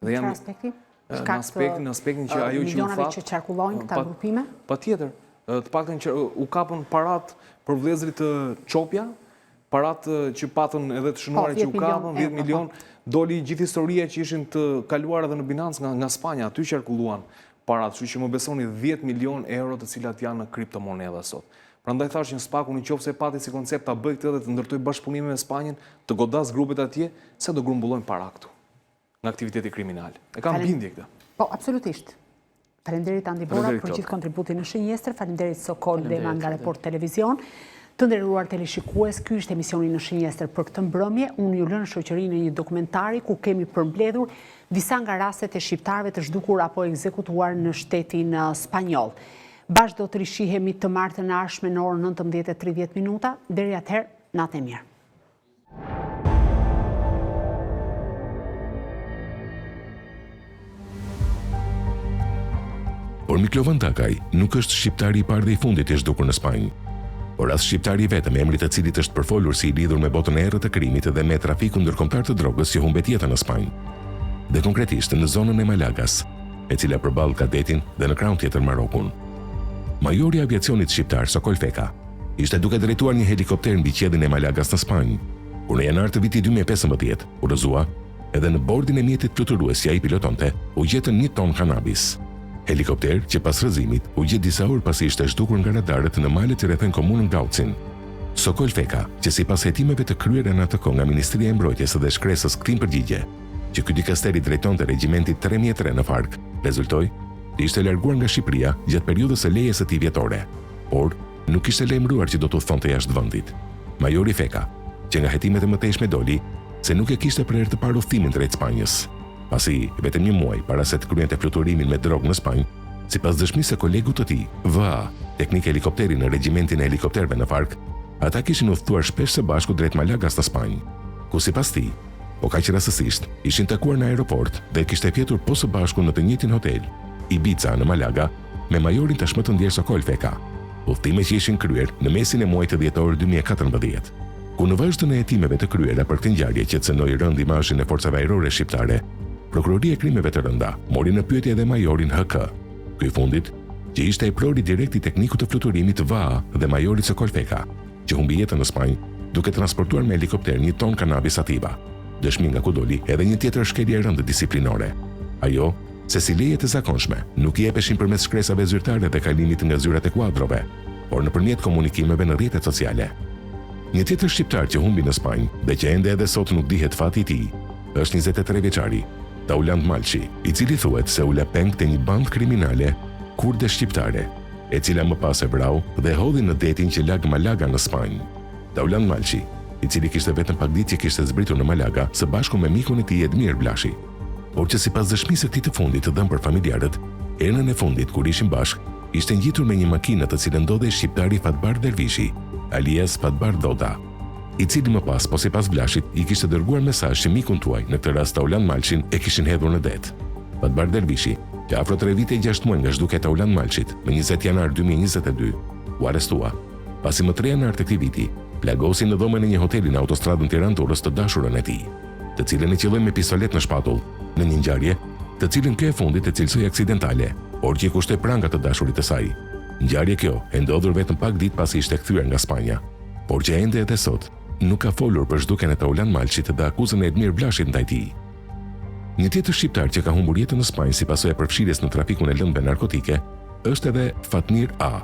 Në çfarë aspekti? Në aspektin që ajo që u milionave që qarkullojnë këta grupime? Patjetër, të paktën që u kapën parat për vëllezërit të Çopja, parat që patën edhe të shënuarit që u kapën, 10 milion, doli gjithë historia që ishin të kaluar edhe në Binance nga Spanja, aty qarkulluan parat, kështu që më besoni 10 milion euro të cilat janë në kriptomonedha sot. Prandaj thash që Spaku në qoftë se pati si koncept ta bëj këtë dhe të ndërtoj bashkëpunime me Spanjën, të godas grupet atje, se do grumbullojnë para këtu nga aktiviteti kriminal. E kam bindje këtë. Po, absolutisht. Faleminderit Andi Bora për gjithë kontributin në Shënjestër, faleminderit Sokol Dema nga Report Televizion. Të nderuar teleshikues, ky është emisioni në Shënjestër për këtë mbrëmje. Unë ju lë në shoqërinë në një dokumentari ku kemi përmbledhur disa nga rastet e shqiptarëve të zhdukur apo ekzekutuar në shtetin spanjoll. Bashkë do të rishihemi të martën e ardhshme në orën 19:30. Deri atëherë, natë e mirë. Por Miklovan Takaj nuk është shqiptari i parë dhe i fundit i zhdukur në Spanjë, por as shqiptari vetëm emri të cilit është përfolur si i lidhur me botën e errët të krimit dhe me trafikun ndërkombëtar të drogës që humbet jetën në Spanjë. Dhe konkretisht në zonën e Malagas, e cila përballë kadetin dhe në krahun tjetër Marokun. Majori i aviacionit shqiptar Sokol Feka ishte duke drejtuar një helikopter mbi qiellin e Malagas në Spanjë, kur në janar të vitit 2015 udhëzua edhe në bordin e mjetit fluturues që ai pilotonte u gjetën 1 ton kanabis. Helikopter që pas rrëzimit u gjet disa orë pasi ishte zhdukur nga radarët në malet që rrethojnë komunën Gaucin. Sokol Feka, që sipas hetimeve të kryera në atë kohë nga Ministria e Mbrojtjes dhe Shkresës kthim përgjigje, që ky dikasteri drejtonte regjimentit 303 në Fark, rezultoi të ishte larguar nga Shqipëria gjatë periudhës së lejes së tij vjetore, por nuk ishte lajmëruar që do të thonte jashtë vendit. Majori Feka, që nga hetimet e mëtejshme doli se nuk e kishte për herë të parë udhëtimin drejt Spanjës, pasi vetëm 1 muaj para se të kryente fluturimin me drogë në Spanjë, sipas dëshmisë së kolegut të tij, VA, teknik helikopteri në regjimentin e helikopterëve në Fark, ata kishin udhëtuar shpesh së bashku drejt Malagas në Spanjë, ku sipas tij, po kaq rastësisht, ishin takuar në aeroport dhe kishte fjetur po së bashku në të njëjtin hotel, Ibiza në Malaga, me majorin tashmë të ndjer Sokol Feka. Udhëtime që ishin kryer në mesin e muajit dhjetor 2014. Ku në vazhdim të hetimeve të kryera për këtë ngjarje që cënoi rënd imazhin e forcave ajrore shqiptare, Prokuroria e Krimeve të Rënda mori në pyetje edhe majorin HK. Ky fundit, që ishte e prori direkt i teknikut të fluturimit VA dhe majorit Sokol Feka, që humbi jetën në Spanjë duke transportuar me helikopter 1 ton kanabis sativa. Dëshmi nga ku doli edhe një tjetër shkelje e rëndë disiplinore. Ajo, se si lejet e zakonshme nuk i jepeshin përmes shkresave zyrtare dhe kalimit nga zyrat e kuadrove, por nëpërmjet komunikimeve në rrjetet sociale. Një tjetër shqiptar që humbi në Spanjë dhe që ende edhe sot nuk dihet fati i tij, është 23 vjeçari, Tauland Malçi, i cili thuhet se u la peng te një bandë kriminale kurde shqiptare, e cila më pas e vrau dhe hodhi në detin që lag Malaga në Spanjë. Tauland Malçi, i cili kishte vetëm pak ditë që kishte zbritur në Malaga së bashku me mikun e tij Edmir Blashi, por që sipas dëshmisë së tij të fundit të dhënë për familjarët, enën e fundit kur ishin bashk, ishte ngjitur me një makinë të cilën ndodhej shqiptari Fatbar Dervishi, alias Fatbar Doda, i cili më pas, po sipas Blashit, i kishte dërguar mesazh që mikun tuaj, në këtë rast Tauland Malçin, e kishin hedhur në det. Fatbar Dervishi, që afro 3 vite e 6 muaj nga zhduket e Tauland Malçit, më 20 janar 2022, u arrestua, pasi më 3 janar të këtij viti, plagosi në dhomën e një hoteli në autostradën Tiranë-Durrës të dashurën e tij, të cilën e qelloi me pistolet në shpatull, në një ngjarje, të cilën kjo e fundit e cilësoi aksidentale, por që i kushtoi pranga të dashurit të saj. Ngjarje kjo e ndodhur vetëm pak ditë pasi ishte kthyer nga Spanja, por që ende edhe sot nuk ka folur për zhdukjen e Tauland Malçit dhe akuzën e Edmir Blashit ndaj tij. Një tjetër shqiptar që ka humbur jetën në Spanjë si pasojë e përfshirjes në trafikun e lëndëve narkotike është edhe Fatmir A,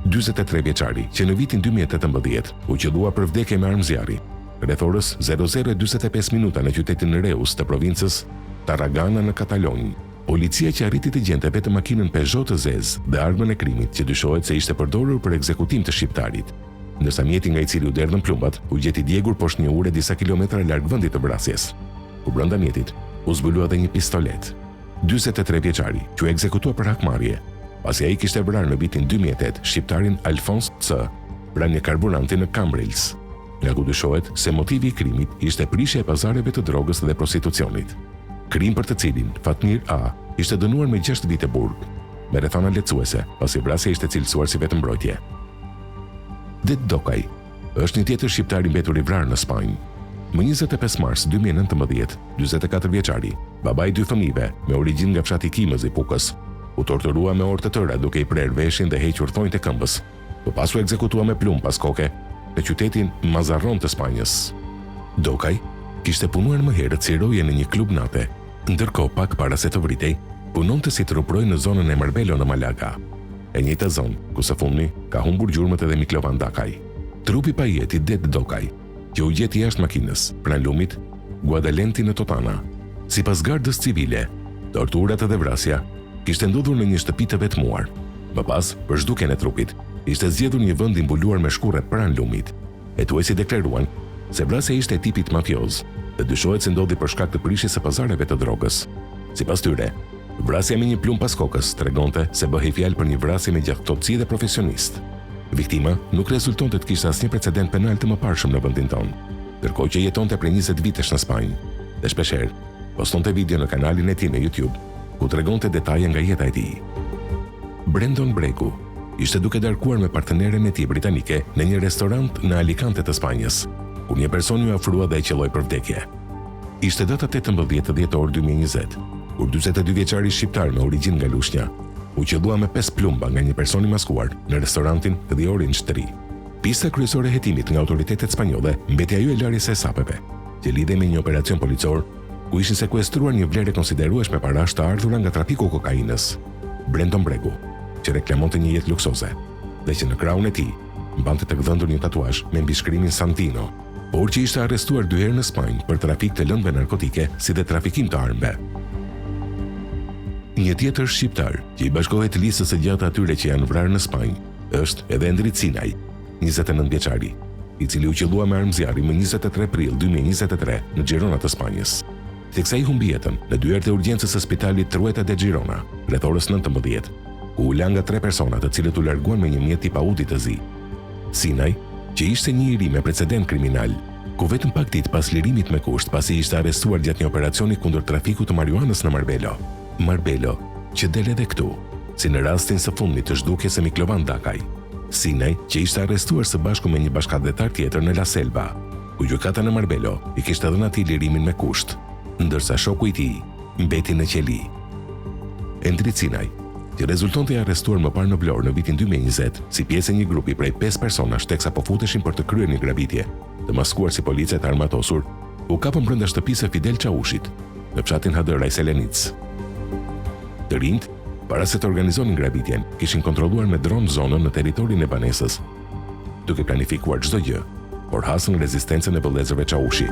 43 vjeçari, që në vitin 2018 u qellua për vdekje me armë zjarri, rreth orës 00:45 minuta në qytetin Reus të provincës Tarragana në Katalonjë. Policia që arriti të gjente vetëm makinën Peugeot të zezë dhe armën e krimit që dyshohet se ishte përdorur për ekzekutim të shqiptarit, ndërsa mjeti nga i cili u derdhën plumbat u gjeti djegur poshtë një ure disa kilometra larg vendit të vrasjes. Ku brenda mjetit u zbulua edhe një pistolet. 43 vjeçari, që u ekzekutua për hakmarrje, pasi ai kishte vrarë në vitin 2008 shqiptarin Alfons C, pranë një karburanti në Cambrils, nga ku dyshohet se motivi i krimit ishte prishja e pazareve të drogës dhe prostitucionit. Krim për të cilin Fatmir A ishte dënuar me 6 vite burg, me rrethana lehtësuese, pasi vrasja ishte cilësuar si vetëm mbrojtje. Det Dokaj është një tjetër shqiptar i mbetur i vrarë në Spanjë. Më 25 mars 2019, 44 vjeçari, baba i 2 fëmijëve me origjinë nga fshati Kimës i Pukës, u torturua me orë të tëra duke i prerë veshin dhe hequr thonjtë e këmbës. Më pas u ekzekutua me plumë pas koke në qytetin Mazarron të Spanjës. Dokaj kishte punuar më herët si roje në një klub nate, ndërkohë pak para se të vritej, punonte si truproj në zonën e Marbelo në Malaga, e njëjta zonë ku së fundmi ka humbur gjurmët edhe Miklovan Dakaj. Trupi pa jetë i Det Dokaj, që u gjeti jashtë makinës, pranë lumit, Guadalenti në Totana. Sipas gardës civile, torturat dhe vrasja kishte ndodhur në një shtëpi të vetmuar. Më pas, për zhdukjen e trupit, ishte zgjedhur një vend i mbuluar me shkurre pranë lumit. Hetuesi deklaruan se vrasja ishte e tipit mafioz dhe dyshohet se ndodhi për shkak të prishjes së pazareve të drogës. Sipas tyre, vrasja me një plumë pas kokës tregonte se bëhej fjalë për një vrasje me gjaktësi dhe profesionist. Viktima nuk rezultonte të kishte asnjë precedent penal të mëparshëm në vendin tonë, ndërkohë që jetonte prej 20 vitesh në Spanjë dhe shpeshherë postonte video në kanalin e tij në YouTube ku tregonte detaje nga jeta e tij. Brandon Breku ishte duke darkuar me partneren e tij britanike në një restorant në Alicante të Spanjës, kur një person ju ofrua dhe e qelloi për vdekje. Ishte data 18 dhjetor 2020, kur 42 vjeçari shqiptar me origjinë nga Lushnja u qellua me 5 plumba nga një person i maskuar në restorantin The Orange Tree. Pista kryesore e hetimit nga autoritetet spanjolle mbeti ajo e larjes së sapeve, që lidhej me një operacion policor ku ishin sekuestruar një vlerë e konsiderueshme parash të ardhura nga trafiku kokainës. Brendon Bregu, që reklamonte një jetë luksoze, dhe që në krahun e tij mbante të gdhëndur një tatuazh me mbishkrimin Santino, por që ishte arrestuar 2 herë në Spanjë për trafik të lëndëve narkotike si dhe trafikim të armëve. Një tjetër shqiptar që i bashkohet listës së gjatë atyre që janë vrarë në Spanjë është edhe Endrit Sinaj, 29 vjeçari, i cili u qellua me armë zjarri më 23 prill 2023 në Girona të Spanjës. Teksa i humbi jetën në dyert e urgjencës së spitalit Trueta de Girona, rreth orës 19, ku u la nga 3 persona të cilët u larguan me një mjet tip Audi të zi. Sinaj, që ishte një i ri me precedent kriminal, ku vetëm pak ditë pas lirimit me kusht pasi ishte arrestuar gjatë një operacioni kundër trafikut të marijuanës në Marbelo. Marbelo, që del edhe këtu, si në rastin së fundit të zhdukjes së Miklovan Dakaj. Sinaj, që ishte arrestuar së bashku me një bashkëdhetar tjetër në La Selva, ku gjykata në Marbelo i kishte dhënë atij lirimin me kusht, ndërsa shoku i tij mbeti në qeli. Endrit Sinaj, që rezultonte i arrestuar më parë në Vlorë në vitin 2020 si pjesë e një grupi prej 5 personash teksa po futeshin për të kryer një grabitje, të maskuar si policia të armatosur, u kapën brenda shtëpisë së Fidel Çaushit, në fshatin Hadëraj Selenic. Të rinjt, para se të organizonin grabitjen, kishin kontrolluar me dron zonën në territorin e banesës, duke planifikuar çdo gjë, por hasën rezistencën e vëllezërve Çaushi.